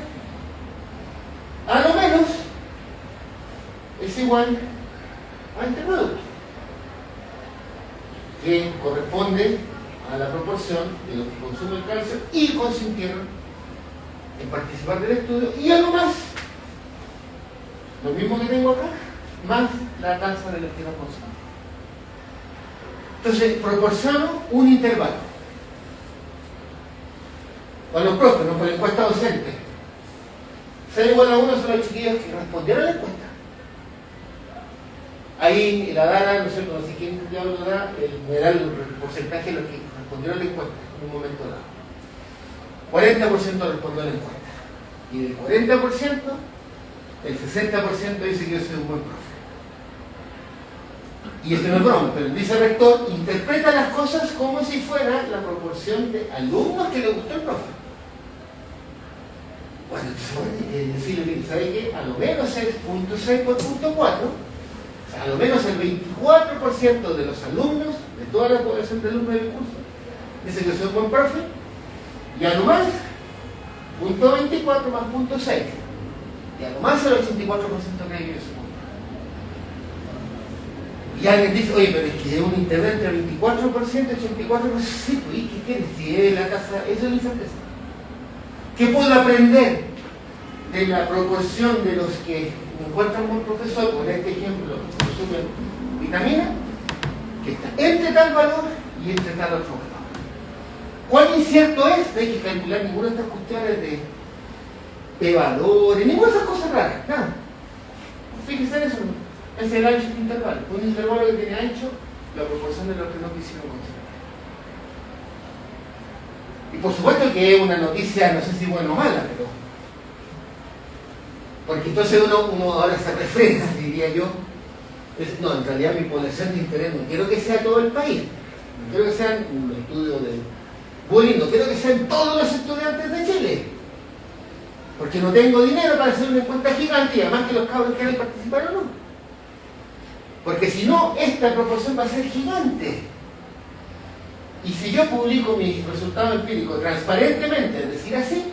a lo menos es igual a este producto, que corresponde a la proporción de los que consumen calcio y consintieron en participar del estudio, y algo más, lo mismo que tengo acá, más la tasa de los que no consumen. Entonces, proporciono un intervalo. Para los profes, no para la encuesta docente. 6 igual a 1 son los chiquillos que respondieron a la encuesta. Ahí la DARA, no sé quién ya lo da, me da el porcentaje de los que respondieron a la encuesta en un momento dado. 40% respondió a la encuesta. Y del 40%, el 60% dice que yo soy un buen profe. Y esto no es broma, pero el vicerrector interpreta las cosas como si fuera la proporción de alumnos que le gustó el profe. Bueno, entonces decirle, ¿sabe qué? A lo menos es 0.6 por 0.4, o sea, a lo menos el 24% de los alumnos, de toda la población de alumnos del curso, dice que soy un buen profe, y a lo más, 0.24 más 0.6, y a lo más el 84% cree que yo soy. Y alguien dice, oye, pero es que es un interés entre 24% y 84%, sí, pues, ¿y qué quieres? Si es la tasa, eso es la incerteza. ¿Qué puedo aprender de la proporción de los que me encuentran con el profesor, por este ejemplo, consumen vitamina, que está entre tal valor y entre tal otro valor? ¿Cuán incierto es? No hay que calcular ninguna de estas cuestiones de valores, ninguna de esas cosas raras, nada. Fíjense en eso. Es el ancho de intervalo. Un intervalo que tiene ancho, la proporción de los que no quisieron considerar. Y por supuesto que es una noticia, no sé si buena o mala, pero... porque entonces uno ahora se refrena, diría yo, No, en realidad mi población de interés no quiero que sea todo el país, no quiero que sean un estudio de bullying, no quiero que sean todos los estudiantes de Chile, porque no tengo dinero para hacer una encuesta gigante y además que los cabros quieran participar o no, porque si no, esta proporción va a ser gigante. Y si yo publico mis resultados empíricos transparentemente, es decir, así,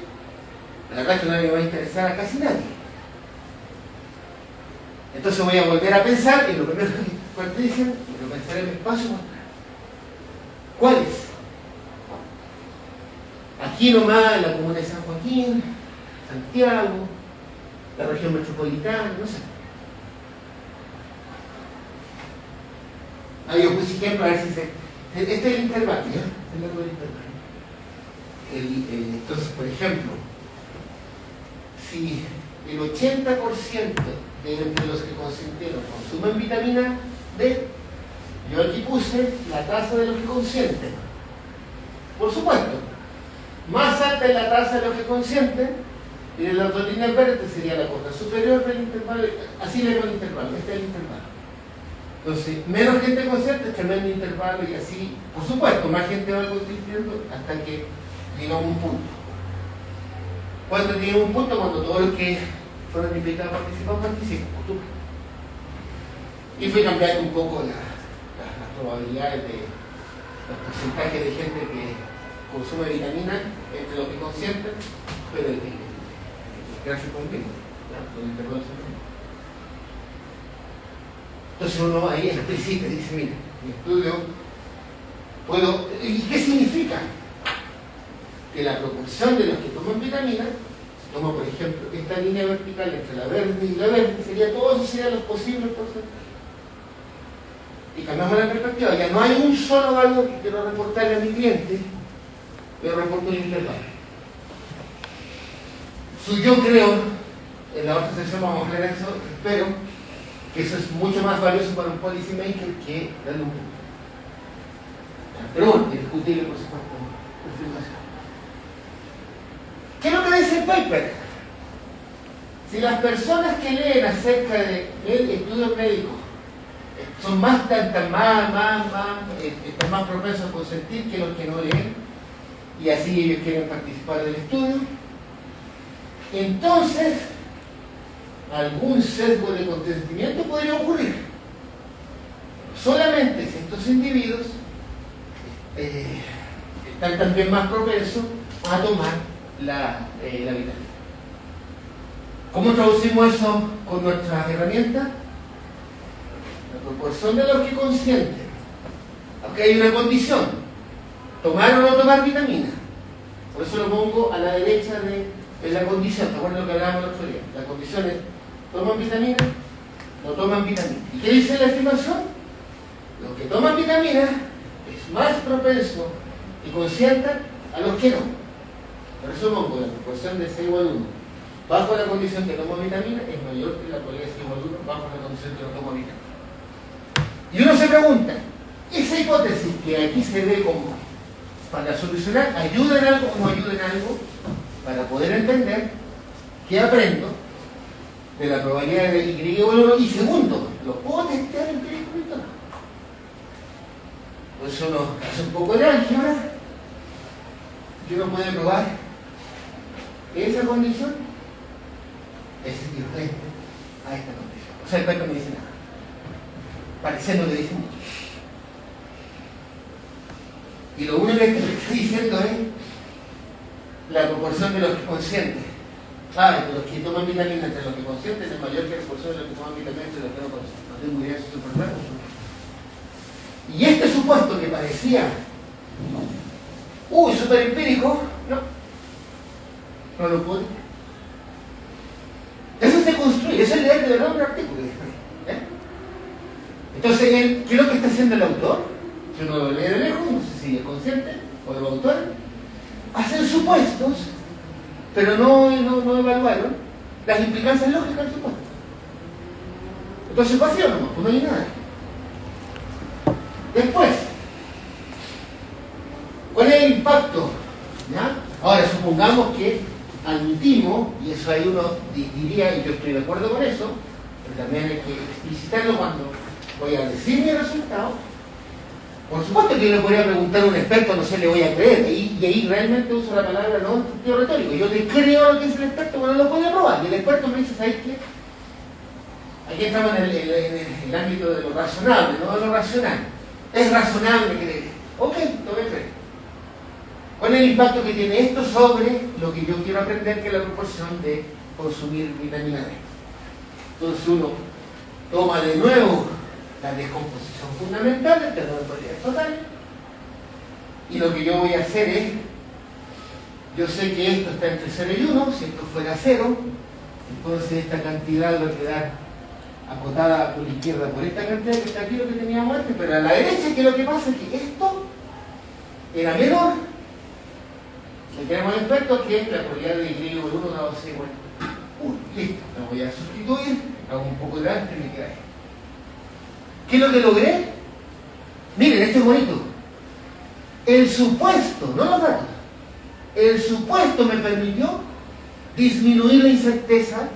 la verdad es que no le va a interesar a casi nadie. Entonces voy a volver a pensar, y lo primero que dicen, lo pensaré en mi espacio, ¿cuáles? Aquí nomás, la comuna de San Joaquín, Santiago, la región metropolitana, no sé. Ahí yo puse ejemplo a ver si se... Este es el intervalo, ¿ya? Es el intervalo. Entonces, por ejemplo, si el 80% de los que consintieron consumen vitamina D, yo aquí puse la tasa de los que consienten. Por supuesto, más alta es la tasa de los que consienten, y en las dos líneas verdes sería la cosa superior del intervalo, así le llamo el intervalo, este es el intervalo. Entonces, menos gente consciente, tremendo intervalo, y así, por supuesto, más gente va consintiendo hasta que llegamos a un punto. Cuando llegamos a un punto, cuando todos los que fueron invitados a participar, participan. Y fui cambiando un poco las probabilidades de los porcentajes de gente que consume vitamina entre los que consienten, pero el gráfico mismo, con el intervalo mismo. Entonces uno ahí explicita, dice, mira, mi estudio puedo... ¿Y qué significa? Que la proporción de los que toman vitamina, si tomo por ejemplo esta línea vertical entre la verde y la verde, sería todos esos serían los posibles porcentajes. Y cambiamos la perspectiva, ya no hay un solo valor que quiero reportarle a mi cliente, pero reporto un intervalo. Yo creo, en la otra sesión vamos a ver eso, espero que eso es mucho más valioso para un policy maker que darle un punto. Pero bueno, discutible por supuesto, confirmación. ¿Qué es lo que dice el paper? Si las personas que leen acerca de estudios médicos son están más propensos a consentir que los que no leen, y así ellos quieren participar del estudio, entonces algún sesgo de consentimiento podría ocurrir. Solamente si estos individuos están también más propensos a tomar la vitamina. ¿Cómo traducimos eso con nuestras herramientas? La proporción de los que consienten. Aquí hay una condición: tomar o no tomar vitamina. Por eso lo pongo a la derecha de la condición. ¿Te acuerdas lo que hablábamos el otro día? La condición es: ¿toman vitamina? No toman vitamina. ¿Y qué dice la estimación? Los que toman vitamina es más propenso y consientan a los que no. Por eso pongo la proporción de C igual 1 bajo la condición que tomo vitamina es mayor que la probabilidad de C igual 1 bajo la condición que no tomo vitamina. Y uno se pregunta, esa hipótesis que aquí se ve como para solucionar, ¿ayuda en algo o no ayuda en algo? Para poder entender qué aprendo de la probabilidad de Y igual 1, y segundo, ¿lo puedo testear empíricamente o no? Por eso uno hace un poco de álgebra y uno puede probar esa condición es equivalente a esta condición. O sea, el paper no dice nada. Pareciendo que dice mucho. Y lo único que está diciendo es la proporción de los que consienten. De los que toman vitamina entre los que consienten es mayor que la proporción de los que toman vitamina entre los que no consienten. No tengo idea si es súper claro. Y este supuesto que parecía súper empírico, no lo puedo. Eso se construye, eso es leer de verdad un artículo. Entonces, ¿qué es lo que está haciendo el autor? Si uno lo lee de lejos, no sé si es consciente, o los autores, hacen supuestos, pero no evaluaron las implicancias lógicas del supuesto. Entonces, vacío nomás, pues no hay nada. Después, ¿cuál es el impacto? ¿Ya? Ahora, supongamos que admitimos, y eso ahí uno diría, y yo estoy de acuerdo con eso, pero también hay que explicitarlo cuando voy a decir mi resultado. Por supuesto que yo le podría preguntar a un experto, no sé, le voy a creer, y ahí realmente uso la palabra no en sentido retórico. Yo le creo lo que dice el experto, pero no lo puedo probar. Y el experto me dice, ¿sabes qué? Aquí estamos en el ámbito de lo razonable, no de lo racional. Es razonable creer. Ok, lo voy a creer. ¿Cuál es el impacto que tiene esto sobre lo que yo quiero aprender, que es la proporción de consumir vitamina D? Entonces uno toma de nuevo la descomposición fundamental del término de propiedades totales, y lo que yo voy a hacer es, yo sé que esto está entre 0 y 1, si esto fuera 0, entonces esta cantidad va a quedar acotada por la izquierda por esta cantidad que está aquí, lo que teníamos antes, pero a la derecha, que lo que pasa es que esto era menor. Si tenemos expertos que la probabilidad de Y por 1 dado C igual 1. Listo, lo voy a sustituir, hago un poco de antes y me queda ahí. ¿Qué es lo que logré? Miren, esto es bonito. El supuesto, no los datos, el supuesto me permitió disminuir la incerteza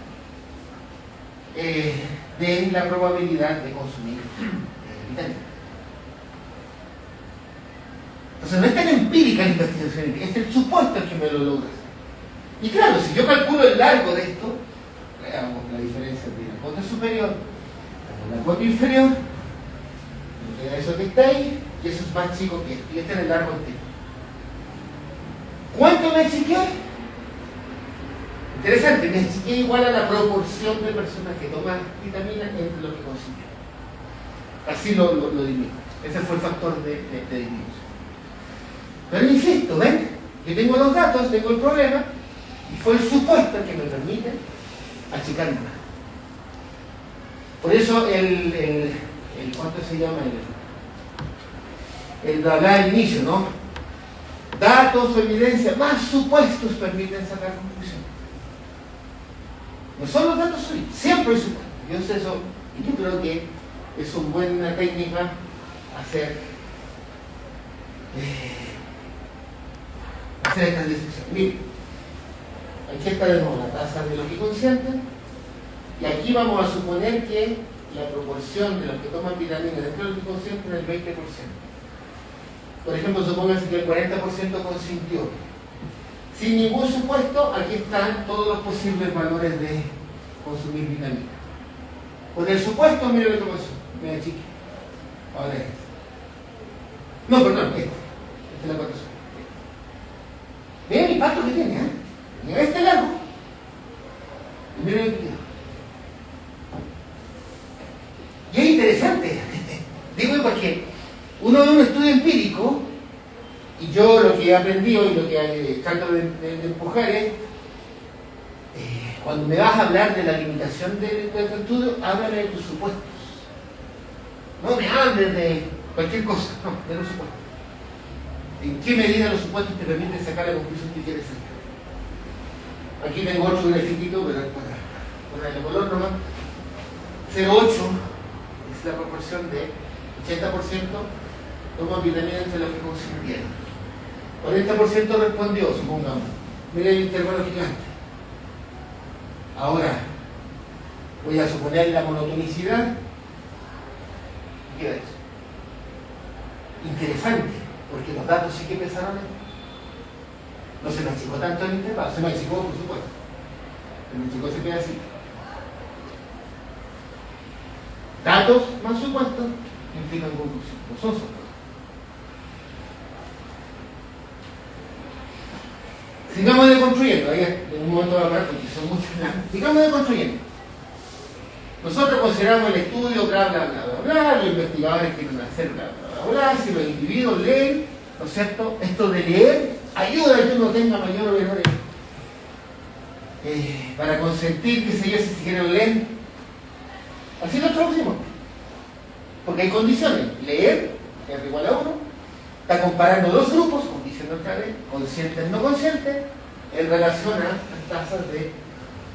de la probabilidad de consumir vitamina. Entonces no es tan empírica la investigación, es el supuesto el que me lo logra. Y claro, si yo calculo el largo de esto, veamos la diferencia entre la cuota superior con la cuota inferior, me queda eso que está ahí, y eso es más chico que esto, y este es el largo entero. ¿Cuánto me achiqué? Interesante, me achiqué igual a la proporción de personas que toman vitamina entre los que consiguen. Así lo disminuyo. Ese fue el factor de disminución. Pero insisto, ¿ven? Yo tengo los datos, tengo el problema, y fue el supuesto el que me permite achicarme más. Por eso ¿cuánto se llama? El bla al inicio, ¿no? Datos o evidencia más supuestos permiten sacar conclusiones. No son los datos sólidos, siempre hay supuestos. Yo sé eso, y yo creo que es una buena técnica hacer estas decisiones. Miren, aquí está de nuevo la tasa de los que consienten, y aquí vamos a suponer que la proporción de los que toman vitaminas dentro de los que consienten es el 20%. Por ejemplo, supónganse que el 40% consintió. Sin ningún supuesto, aquí están todos los posibles valores de consumir vitamina. Con el supuesto, miren lo que pasó. Mira, chiqui. Ahora es. No, perdón, esta es la cuota. Miren el impacto que tiene, ¿eh? Mira este largo. Y miren el que queda. Y es interesante. Digo porque uno ve un estudio empírico, y yo lo que he aprendido y lo que trato de empujar es, cuando me vas a hablar de la limitación de tu estudio, háblame de tus supuestos. No me hables de cualquier cosa, no, de los supuestos. ¿En qué medida los supuestos te permiten sacar la conclusión que quieres sacar? Aquí tengo otro grafiquito, pero para el color nomás. 0,8 es la proporción de 80% toman vitamina entre los que consintieron. 40% respondió, supongamos. Mira el intervalo gigante. Ahora, voy a suponer la monotonicidad. ¿Qué queda eso? Interesante, porque los datos sí que pesaron. No se me achicó tanto el intervalo, se me achicó por supuesto. Se me achicó ese pedacito. Datos más supuestos implican conclusión. No son supuestos. Sigamos deconstruyendo, ahí en un momento va a hablar porque son muchos planos. Sigamos deconstruyendo. Nosotros consideramos el estudio, bla, bla, bla, bla, bla, los investigadores quieren hacer bla, bla, bla, bla, si los individuos leen, ¿no es cierto? Esto de leer ayuda a que uno tenga mayor o menor para consentir, qué sé yo, si quieren leer. Así lo traducimos. Porque hay condiciones. Leer, R igual a 1, está comparando dos grupos, condición otra vez, conscientes no conscientes, en relación a las tasas de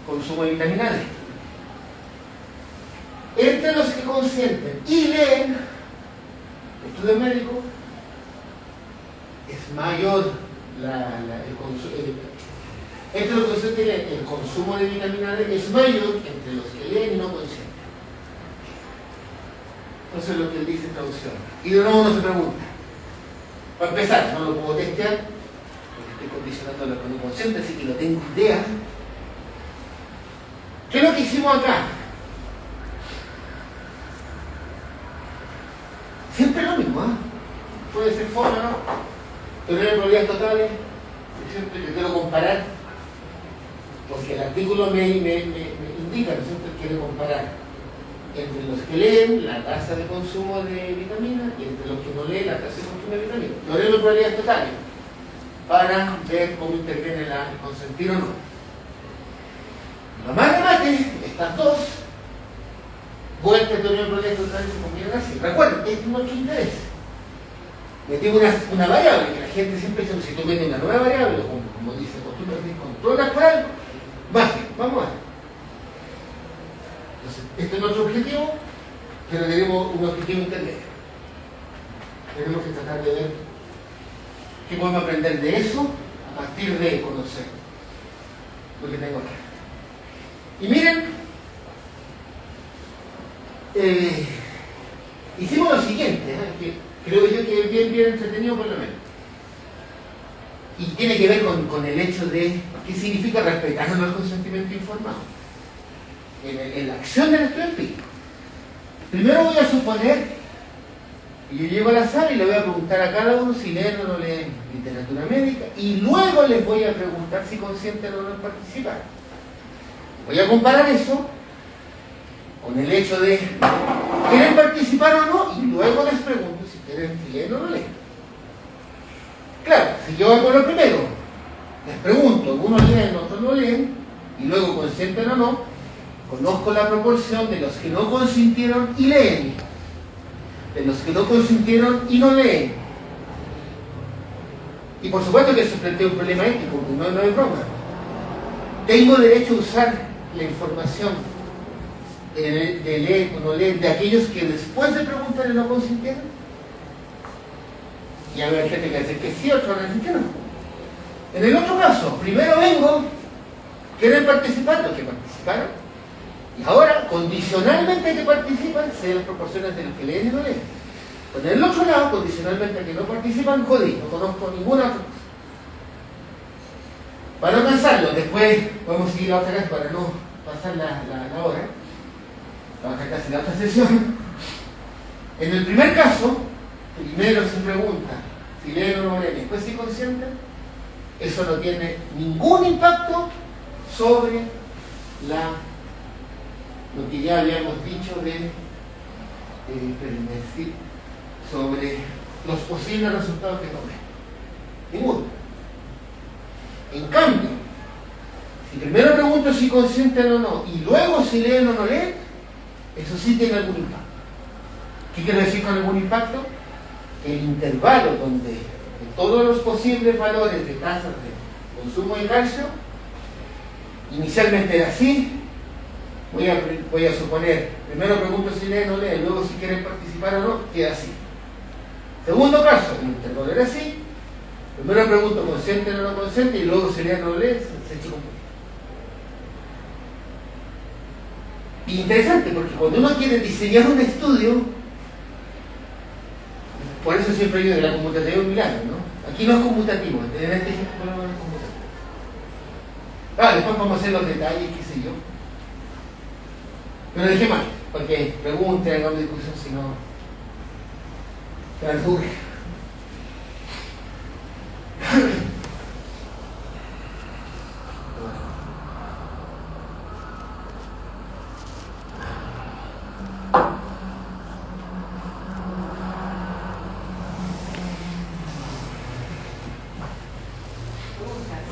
consumo de vitamina D. Entre los que consienten y leen, estudio médico, es mayor el consumo. Entre los que consienten y leen, el consumo de vitamina D es mayor entre los que leen y no consienten. Eso es lo que él dice en traducción. Y de nuevo uno se pregunta. Para empezar, no lo puedo testear, porque estoy condicionando la con inconsciente, así que no tengo idea. ¿Qué es lo que hicimos acá? Siempre lo mismo, ¿eh? Puede ser forma, ¿no? Teoría de probabilidades totales. Siempre yo quiero comparar, porque el artículo me indica, ¿no es cierto? Quiere comparar entre los que leen la tasa de consumo de vitaminas y entre los que no leen la tasa de consumo de vitaminas. Teoría de probabilidades totales, para ver cómo interviene el consentir o no. Lo más remate, estas dos vueltas de teoría de probabilidades totales se combinan así. Recuerden, este es nuestro interés. Metimos una variable, que la gente siempre dice, si tú metes una nueva variable, como dice, controlas por algo, magia, vamos a ver. Entonces, este es nuestro objetivo, pero tenemos un objetivo intermedio. Tenemos que tratar de ver qué podemos aprender de eso a partir de conocer lo que tengo acá. Y miren, hicimos lo siguiente, que creo yo que es bien entretenido por lo menos. Y tiene que ver con el hecho de qué significa respetarnos el consentimiento informado en la acción del estudio empírico. Primero voy a suponer, y yo llego a la sala y le voy a preguntar a cada uno si leen o no leen literatura médica, y luego les voy a preguntar si consienten o no en participar. Voy a comparar eso con el hecho de ¿quieren participar o no? Y luego les pregunto si leen o no leen. Claro, si yo hago lo primero, les pregunto, algunos leen, otros no leen, y luego consienten o no, conozco la proporción de los que no consintieron y leen, de los que no consintieron y no leen. Y por supuesto que eso plantea un problema ético, porque no es broma. ¿Tengo derecho a usar la información de leer o no leer de aquellos que después de preguntarle no consintieron? Y a ver, gente que dice que sí, otros van a decir que no. En el otro caso, primero vengo, quieren participar, los que participaron, y ahora, condicionalmente que participan, se las proporciones de los que leen y no leen. Pero en el otro lado, condicionalmente a que no participan, jodí, no conozco ninguna otra cosa. Para no cansarlo, después podemos seguir la otra clase para no pasar la hora. Vamos a casi la otra sesión. En el primer caso, primero se pregunta si leen o no leen, después si consienten. Eso no tiene ningún impacto sobre lo que ya habíamos dicho sobre los posibles resultados que tomé. Ninguno. En cambio, si primero pregunto si consienten o no, y luego si leen o no leen, eso sí tiene algún impacto. ¿Qué quiere decir con algún impacto? Que el intervalo donde de todos los posibles valores de tasas de consumo de calcio, inicialmente era así. Voy a suponer, primero pregunto si leen o no leen, luego si quieren participar o no, queda así. Segundo caso, el intervalo era así. Primero pregunto consienten o no consienten, y luego si leen o no leen, se echa un poquito. Y interesante, porque cuando uno quiere diseñar un estudio, por eso siempre digo que la conmutativa es un milagro, ¿no? Aquí no es conmutativo, en este ejemplo no es conmutativo. Después vamos a hacer los detalles, qué sé yo. Pero dejé mal, porque pregunten, hagamos discusión, si no, se surge.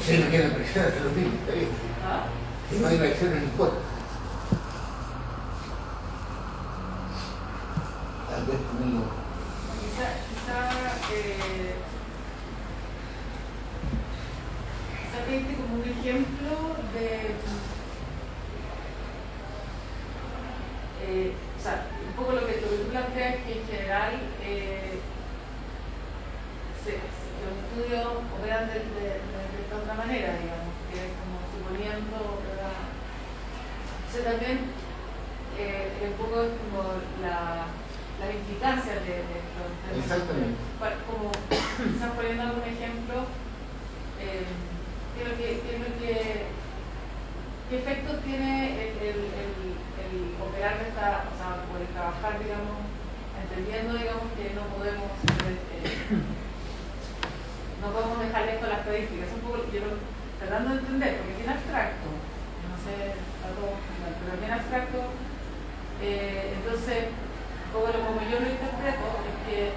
Si no quieren reaccionar, se lo digo, está bien. Si no hay reacciones, no importa. Tal vez conmigo. Quizá viste como un ejemplo de. Un poco lo que tú planteas, que en general los estudios operan de esta otra manera, digamos, que es como suponiendo, ¿verdad? También un poco es como las implicancias de esto. Exactamente. Como quizás poniendo algún ejemplo, ¿qué efectos tiene el operar de esta, o sea, o el trabajar, digamos, entendiendo, digamos, que no podemos dejar esto a las estadísticas? Es un poco, tratando de entender, porque es bien abstracto, no sé, pero es bien abstracto. Entonces, como yo lo interpreto, es que,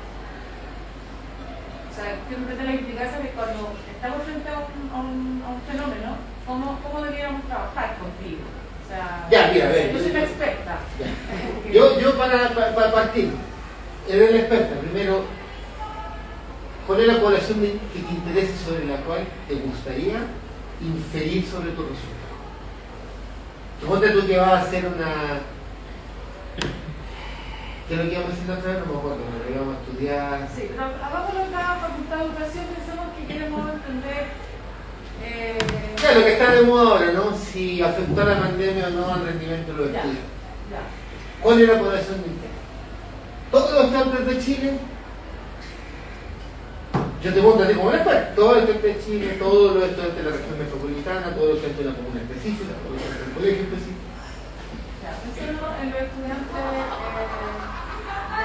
o sea, quiero entender la implicancia de cuando estamos frente a un fenómeno, ¿cómo deberíamos trabajar contigo? O sea, ya, mira, a ver, yo soy la experta. Yo para partir, eres la experta. Primero, ¿cuál es la población que te interese sobre la cual te gustaría inferir sobre tu resultado? Suponte tú que vas a hacer una... ¿Qué es lo que íbamos a hacer la otra vez? No me acuerdo, lo íbamos a estudiar... Sí, pero hagámoslo en cada facultad de educación, pensamos que queremos entender... Claro, lo que está de moda ahora, ¿no? Si afectó la pandemia o no al rendimiento de los estudios. ¿Cuál es la población de interés? Todos los estudiantes de Chile, yo te pregunto a ti como experto, todos los estudiantes de Chile, todos los estudiantes de la región metropolitana, todos los estudiantes de la comuna específica, todos los estudiantes del colegio específico. Pensemos en los estudiantes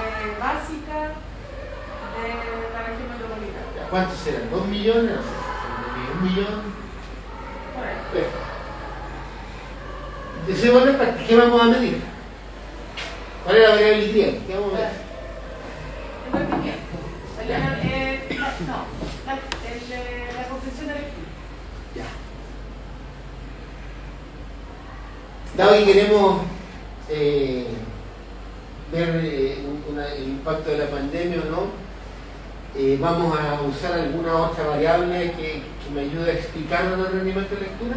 de básica de la región metropolitana. ¿Cuántos serán? ¿2 millones? No sé, ¿1 millón? Por ahí. Entonces, ¿qué vamos a medir? ¿Cuál es la variabilidad? ¿Qué vamos a medir? El rendimiento. La comprensión de lectura. Ya. Dado que queremos ver el impacto de la pandemia o no, vamos a usar alguna otra variable que me ayude a explicarnos el rendimiento de lectura.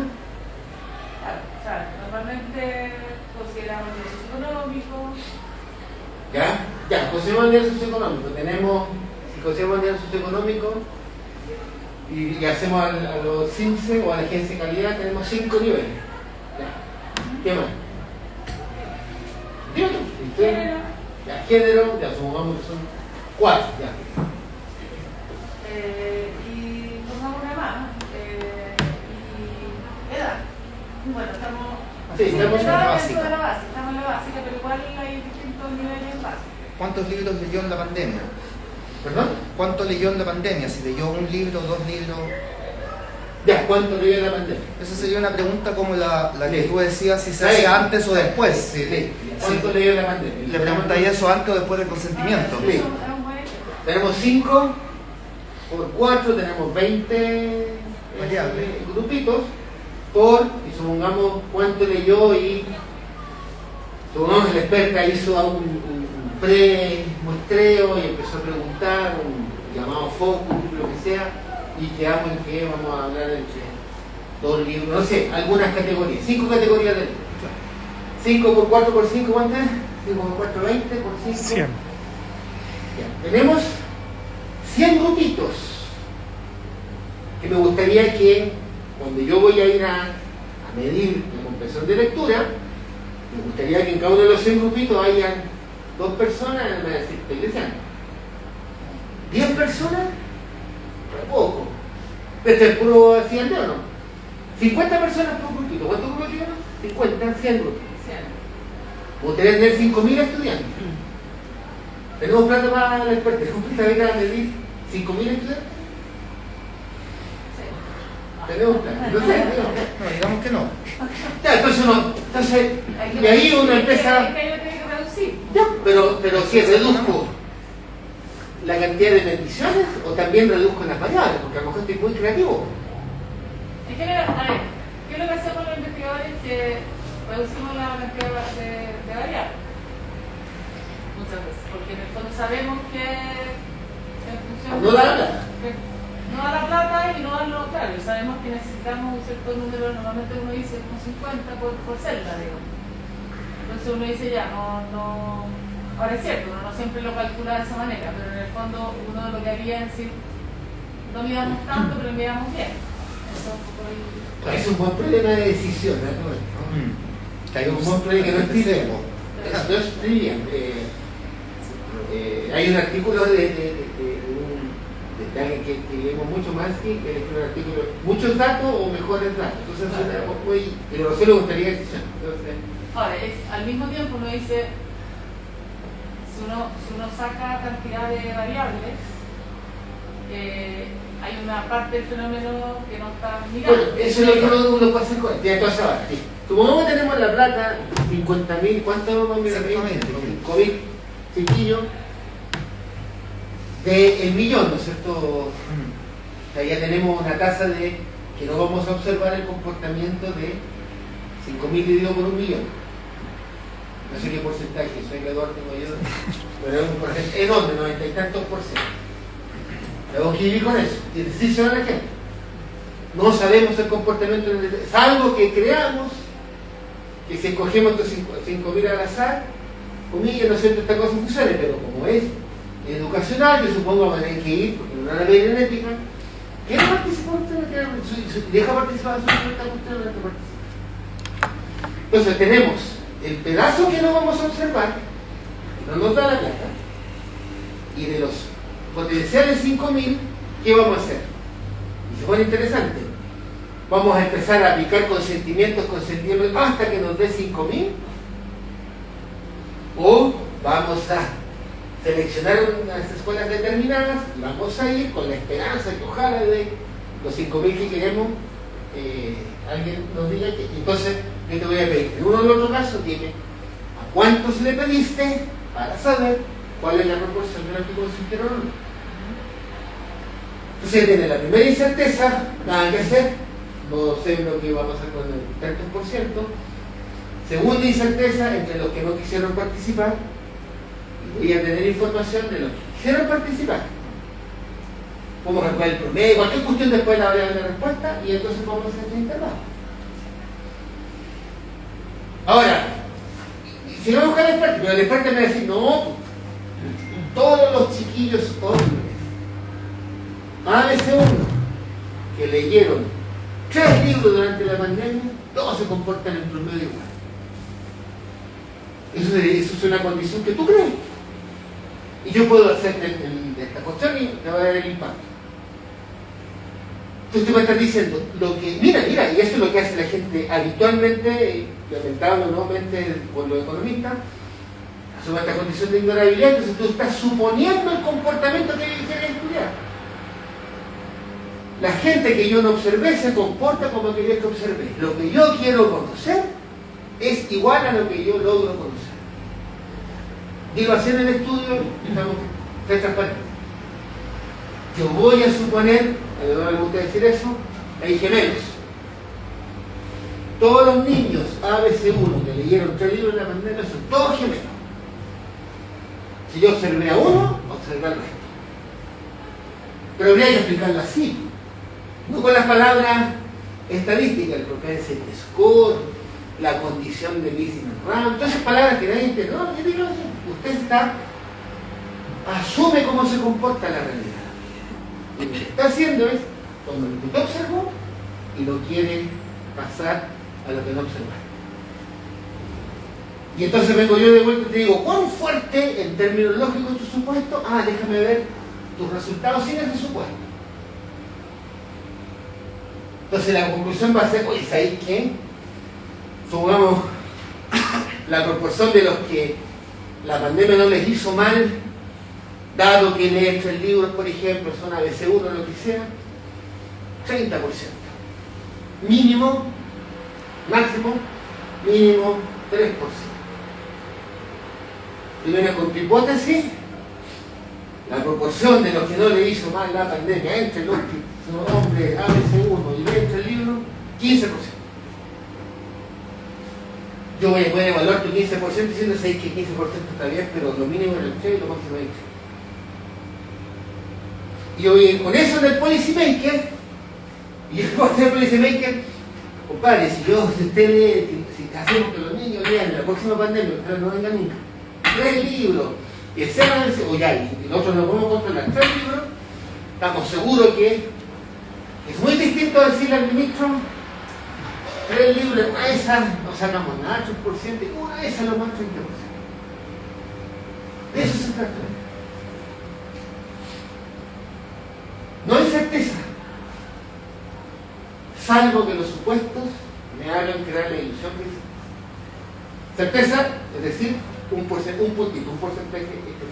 Claro, normalmente consideramos el socioeconómico. Ya, consideramos el nivel socioeconómico. Si consideramos el nivel socioeconómico y hacemos a los CINCE o a la agencia de calidad, tenemos 5 niveles. Ya. ¿Qué más? Dime tú. Género, ya supongamos que son 4. Ya. Y pongamos una más. Y edad. Bueno, estamos en la básica. Estamos en la básica, pero igual hay distintos niveles básicos. ¿Cuántos libros leyó en la pandemia? ¿Perdón? ¿Cuánto leyó en la pandemia? Si leyó 1 libro, 2 libros. Ya, ¿cuánto leyó en la pandemia? Esa sería una pregunta como la que Sí. tú decías, si se hace antes o después. Sí. ¿Cuánto leyó en la pandemia? Le preguntaría eso antes o después del consentimiento. Sí. Tenemos 5 por 4, tenemos 20 Variables. grupitos y supongamos cuánto leyó y supongamos que la experta hizo un pre-muestreo y empezó a preguntar, un llamado focus, lo que sea, y quedamos en que vamos a hablar entre 2 libros, no sé, algunas categorías, 5 categorías de libros. 5 por 4 por 5, ¿cuánto es? 5 por 4, 20 por 5. 100. Ya, tenemos 100 grupitos que me gustaría que cuando yo voy a ir a medir la comprensión de lectura, me gustaría que en cada uno de los 100 grupitos hayan 2 personas, me van a decir, estoy deseando. 10 personas, poco. Este es puro 100, ¿no? 50 personas por grupito. ¿Cuántos grupos llegan? 50, 100 grupos. Me gustaría tener 5.000 estudiantes. ¿Tenemos plata para la experta? ¿Tenemos plata para medir 5.000 estudiantes? Tenemos plata. No sé, No, digamos que no. ya, entonces y ahí uno empieza. Es que yo tengo que reducir. Ya, pero si reduzco la cantidad de mediciones o también reduzco las variables, porque a lo mejor estoy muy creativo. Es que, a ver, ¿qué es lo que hacemos los investigadores? Que reducimos la cantidad de variables. Muchas veces, porque en el fondo sabemos que en función No da la plata. no da la plata y no da lo contrario. Sabemos que necesitamos un cierto número, normalmente uno dice como 50 por celda, digamos. Entonces uno dice ya, no. Ahora es cierto, uno no siempre lo calcula de esa manera, pero en el fondo uno lo que haría es decir, no midamos tanto, pero midamos bien. Eso es un poco el... Es un buen problema de decisión, ¿no? Que hay un buen problema que no es trivial. tiempo. No es trivial. Hay un artículo de alguien que leemos mucho más, que es un artículo, muchos datos o mejores datos. Entonces, pero no se le gustaría decir. Ahora, al mismo tiempo uno dice, si uno saca cantidad de variables, hay una parte del fenómeno que no está mirando. Bueno, eso es lo que uno puede hacer con esto. Entonces, ahora, sí. Como tenemos la plata, 50.000, ¿cuánto vamos a mirar? 5.000 chiquillos del millón, ¿no es cierto? O sea, ya tenemos una tasa de que no vamos a observar el comportamiento de 5.000 dividido por 1.000.000. No sé qué porcentaje, soy creador, tengo yo, pero es un porcentaje enorme, 90 y tantos por ciento. Tengo que vivir con eso, y decírselo a la gente. No sabemos el comportamiento, es algo que creamos, que si escogemos estos 5.000 al azar, comillas, no es cierto, esta cosa funciona, pero como es educacional, yo supongo que van a tener que ir, porque no la ley genética. ¿Quiere participar usted? ¿Deja participar a su pregunta? Usted no participa. Entonces tenemos el pedazo que no vamos a observar, que no nos da la plata, y de los potenciales 5.000, ¿qué vamos a hacer? Y se pone interesante. Vamos a empezar a aplicar consentimientos hasta que nos dé 5.000, o vamos a seleccionar unas escuelas determinadas y vamos a ir con la esperanza que ojalá de los 5.000 que queremos alguien nos diga que. Entonces yo te voy a pedir en uno del otro caso, dime a cuántos le pediste para saber cuál es la proporción de los que consintieron o no. Entonces tiene la primera incerteza, nada que hacer, no sé lo que va a pasar con el tantos por ciento. Segunda incerteza, entre los que no quisieron participar, y voy a tener información de los que quisieron participar. Vamos a calcular el promedio, cualquier cuestión después de la variable de respuesta, y entonces vamos a hacer este intervalo. Ahora, si no buscar el experto, pero el experto me va a decir, no, todos los chiquillos hombres ABC1 que leyeron 3 libros durante la pandemia, todos se comportan en promedio igual. Eso es una condición que tú crees. Y yo puedo hacer esta cuestión y te va a dar el impacto. Entonces tú me estás diciendo, mira, y esto es lo que hace la gente habitualmente, lamentable o no, por los economistas, asume esta condición de ignorabilidad, entonces tú estás suponiendo el comportamiento que quieres estudiar. La gente que yo no observé se comporta como quería que observé. Lo que yo quiero conocer es igual a lo que yo logro conocer. Digo, hacer el estudio, estamos transparentes. Yo voy a suponer, a mí no me gusta decir eso, hay gemelos. Todos los niños ABC1 que leyeron 3 libros en la pandemia son todos gemelos. Si yo observé a uno, observé al resto. Pero habría que explicarlo así. No con las palabras estadísticas, el propensity score, la condición de missing run, todas esas palabras que nadie entiende. No, yo digo así. Usted asume cómo se comporta la realidad. Y lo que está haciendo es tomar lo que usted observó y lo quiere pasar a lo que no observaste. Y entonces vengo yo de vuelta y te digo, ¿cuán fuerte en términos lógicos tu supuesto? Déjame ver tus resultados sin ese supuesto. Entonces la conclusión va a ser, oye, ¿sabéis qué? Supongamos la proporción de los que la pandemia no les hizo mal, dado que leen 3 libros, por ejemplo, son ABC1 o lo que sea, 30%. Mínimo, máximo, mínimo 3%. Primero con tu hipótesis, la proporción de los que no le hizo mal la pandemia entre los que son hombres ABC1 y leen 3 libros, 15%. Yo voy a poder evaluar tu 15% diciendo que 15% está bien, pero lo mínimo es el 3 y lo máximo es el 3. Y hoy con eso en el policymaker, y yo voy a hacer el policymaker, compadre, si hacemos que los niños lean en la próxima pandemia, pero no vengan nunca, 3 libros, y el SEMA dice, y nosotros nos podemos controlar 3 libros, estamos seguros que es muy distinto a decirle al ministro, 3 libros, una de esas no sacamos nada, 8%, y una de esas lo más 30%. De eso se trata. No hay certeza, salvo que los supuestos me hagan crear la ilusión que existe. Certeza, es decir, un puntito, un porcentaje específico.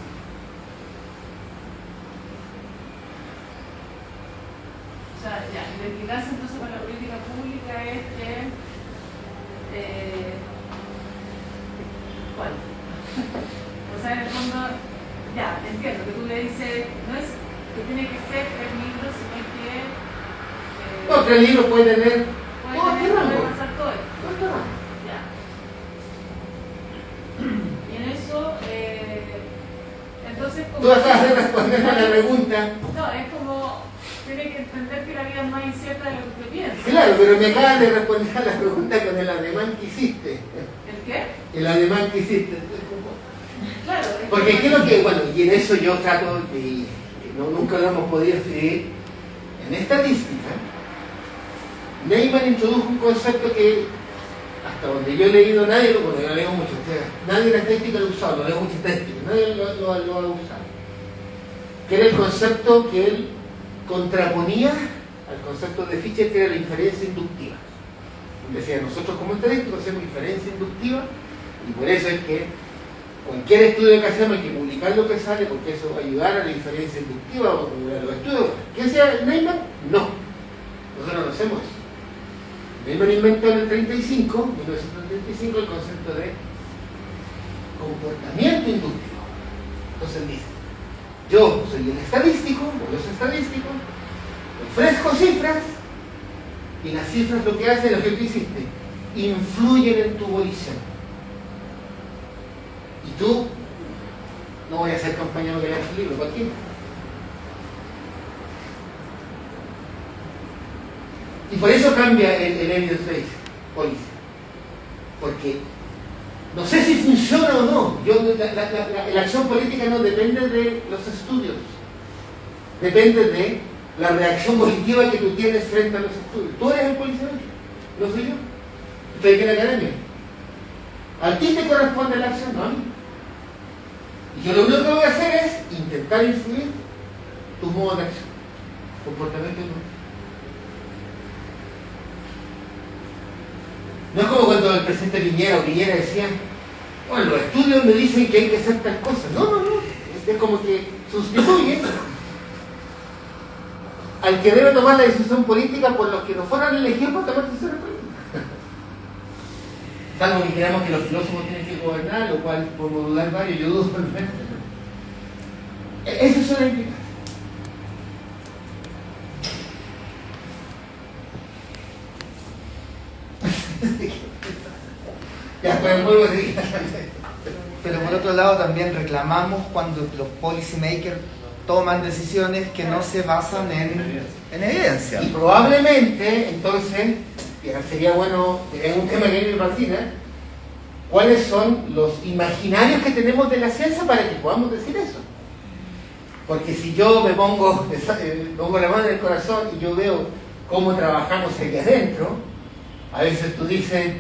O sea, ya, la eficacia entonces con la política pública es que ¿cuál? O sea, en el fondo, ya, entiendo que tú le dices, no es que tiene que ser 3 libros, sino que No, 3 libros puede tener. puede pasar todo esto. No, no. Ya. Y en eso, entonces como... Tú acabas de responder a la pregunta. No, es como, tiene que entender que la vida es más incierta de lo que usted piensa. Claro, pero me acabas de responder a la pregunta con el ademán que hiciste. ¿El qué? El ademán que hiciste. Claro. Porque ¿qué es lo que, bueno, y en eso yo trato, y nunca lo hemos podido escribir, en estadística, Neyman introdujo un concepto que, hasta donde yo he leído, nadie lo, bueno, yo leo mucho, nadie en la estadística lo ha usado, lo leo mucho estadística, nadie lo ha usado. Que era el concepto que él contraponía al concepto de Fischer, que era la inferencia inductiva. Decía, nosotros como estadísticos hacemos inferencia inductiva, y por eso es que cualquier estudio que hacemos hay que publicar lo que sale, porque eso va a ayudar a la inferencia inductiva o a los estudios. ¿Qué hacía Neyman? No. Nosotros no hacemos eso. Neyman inventó en el 1935, el concepto de comportamiento inductivo. Entonces dice, yo soy el estadístico, o los estadísticos, ofrezco cifras, y las cifras lo que hacen, lo que tú hiciste, influyen en tu volición. Y tú, no voy a ser compañero que leas el libro, cualquiera. Y por eso cambia el evidence-based policy. Porque no sé si funciona o no. La acción política no depende de los estudios. Depende de la reacción positiva que tú tienes frente a los estudios. Tú eres el policymaker, no soy yo. Estoy aquí en la academia. A ti te corresponde la acción, no a mí. Y yo lo único que voy a hacer es intentar influir tus modos de acción, comportamiento y no es como cuando el presidente Piñera decía, bueno, los estudios me dicen que hay que hacer tal cosa. No. Es como que sustituye al que debe tomar la decisión política por los que no fueron elegidos para tomar decisiones políticas. Salvo que queramos que los filósofos tienen que gobernar, lo cual podemos dudar varios, yo dudo por menos. Esas son las implicaciones. Ya, pues vuelvo a decir. Pero por otro lado también reclamamos cuando los policymakers toman decisiones que no se basan en evidencia. Y probablemente, entonces, sería bueno, en un tema que hay en Martina, ¿cuáles son los imaginarios que tenemos de la ciencia para que podamos decir eso? Porque si yo me pongo la mano en el corazón y yo veo cómo trabajamos aquí adentro, a veces tú dices,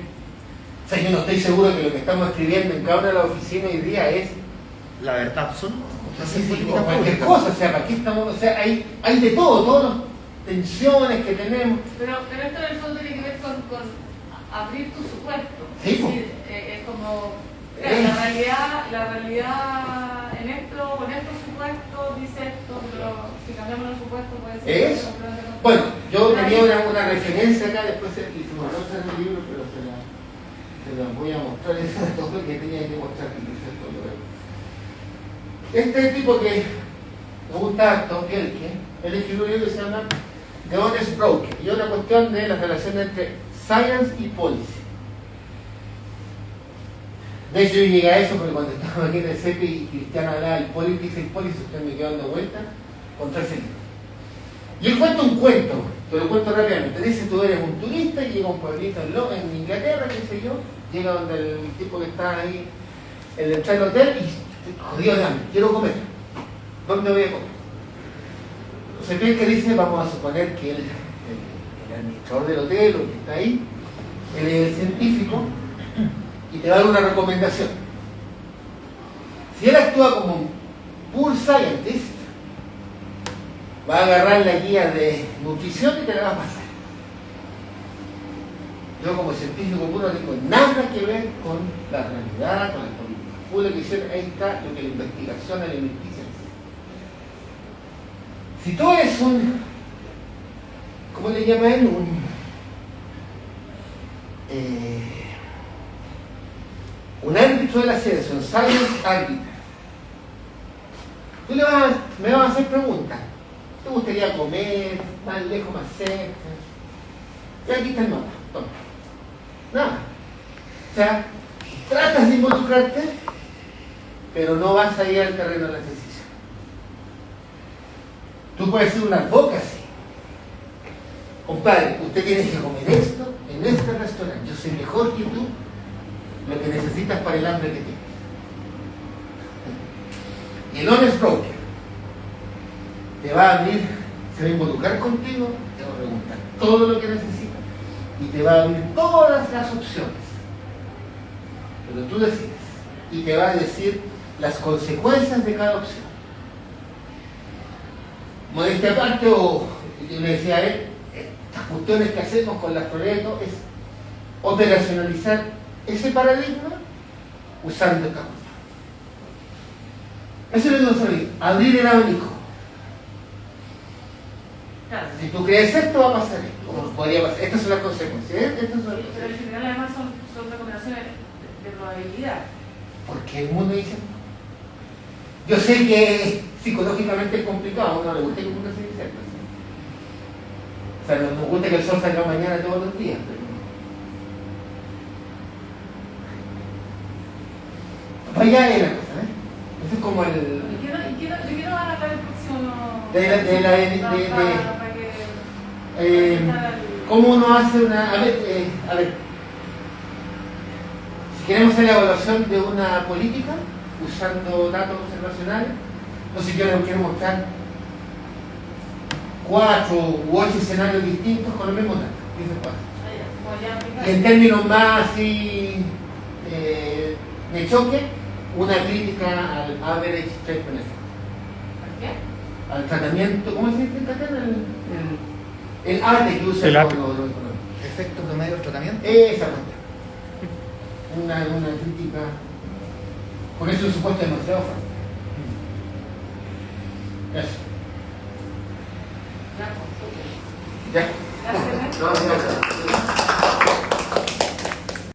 o sea, yo no estoy seguro que lo que estamos escribiendo en cada una de las oficinas hoy día es la verdad absoluta. o cualquier cosa, o sea, aquí estamos, o sea, hay de todo, todas las tensiones que tenemos. Pero esto en el fondo tiene que ver con abrir tu supuesto. Sí, es decir, es como la realidad en esto, con estos supuestos dice esto, pero si cambiamos los supuestos puede ser ¿Es? Bueno, yo tenía una referencia acá, después hicimos otra en el libro, pero se la voy a mostrar, eso es todo lo que tenía que mostrar. Este tipo que me gusta harto, Bielke, él escribió un libro que se llama The Honest Broker, y es una cuestión de la relación entre science y policy. De hecho yo llegué a eso porque cuando estaba aquí en el CEPI y Cristiano hablaba del politics y policy, usted me quedó dando vuelta contra ese libro. Y él cuenta un cuento, te lo cuento rápidamente. Dice, tú eres un turista y llega a un pueblito en Inglaterra, qué sé yo, llega donde el tipo que está ahí en el entrar al hotel y estoy jodido de hambre, quiero comer. ¿Dónde voy a comer? Entonces Bielke dice, vamos a suponer que el administrador del hotel o el que está ahí, él es el científico y te va a dar una recomendación. Si él actúa como un pure scientist, va a agarrar la guía de nutrición y te la va a pasar. Yo como científico puro no tengo nada que ver con la realidad, con la política. Puro que hicieron, ahí está lo que la investigación alimenticia dice. Si tú eres ¿cómo le llama él? Un árbitro de la ciencia, un science arbiter. Tú me vas a hacer preguntas. ¿Te gustaría comer? ¿Más lejos, más cerca? Y aquí está el mapa. Toma. Nada. O sea, tratas de involucrarte, pero no vas a ir al terreno de la decisión. Tú puedes ser una advocacy. Compadre, usted tiene que comer esto en este restaurante. Yo soy mejor que tú. Lo que necesitas para el hambre que tienes. Y el honest broker te va a abrir, se va a involucrar contigo, te va a preguntar todo lo que necesitas y te va a abrir todas las opciones. Pero tú decides y te va a decir las consecuencias de cada opción. Modestia aparte, yo le decía a él, estas cuestiones que hacemos con las proyectos es operacionalizar ese paradigma usando esta cuestión. Eso es lo que vamos a abrir el abanico. Claro. Si tú crees esto, va a pasar esto. O podría pasar. Estas son las consecuencias. Estas son... Pero en general además son recomendaciones de probabilidad. Porque el mundo dice no. Yo sé que psicológicamente es complicado, a uno no le gusta que el mundo se dice esto. O sea, nos gusta que el sol salga mañana todos los días, pero... Vaya es la cosa, ¿eh? Eso es como el... ¿Y qué no van a hablar el próximo? Para que... ¿Cómo uno hace una... A ver, si queremos hacer la evaluación de una política usando datos observacionales, entonces yo les quiero mostrar 4 u 8 escenarios distintos con los mismos datos. ¿Qué se pasa? Y en términos más así de choque, una crítica al average threat benefit. ¿Por qué? Al tratamiento, ¿cómo se dice en catalán? El ATE que usa El ATE. los Efecto promedio del tratamiento. esa cuestión. Una crítica. Por eso el supuesto es demasiado fuerte. Eso. Ya, pues, súper. Ya. Gracias. No, no, no.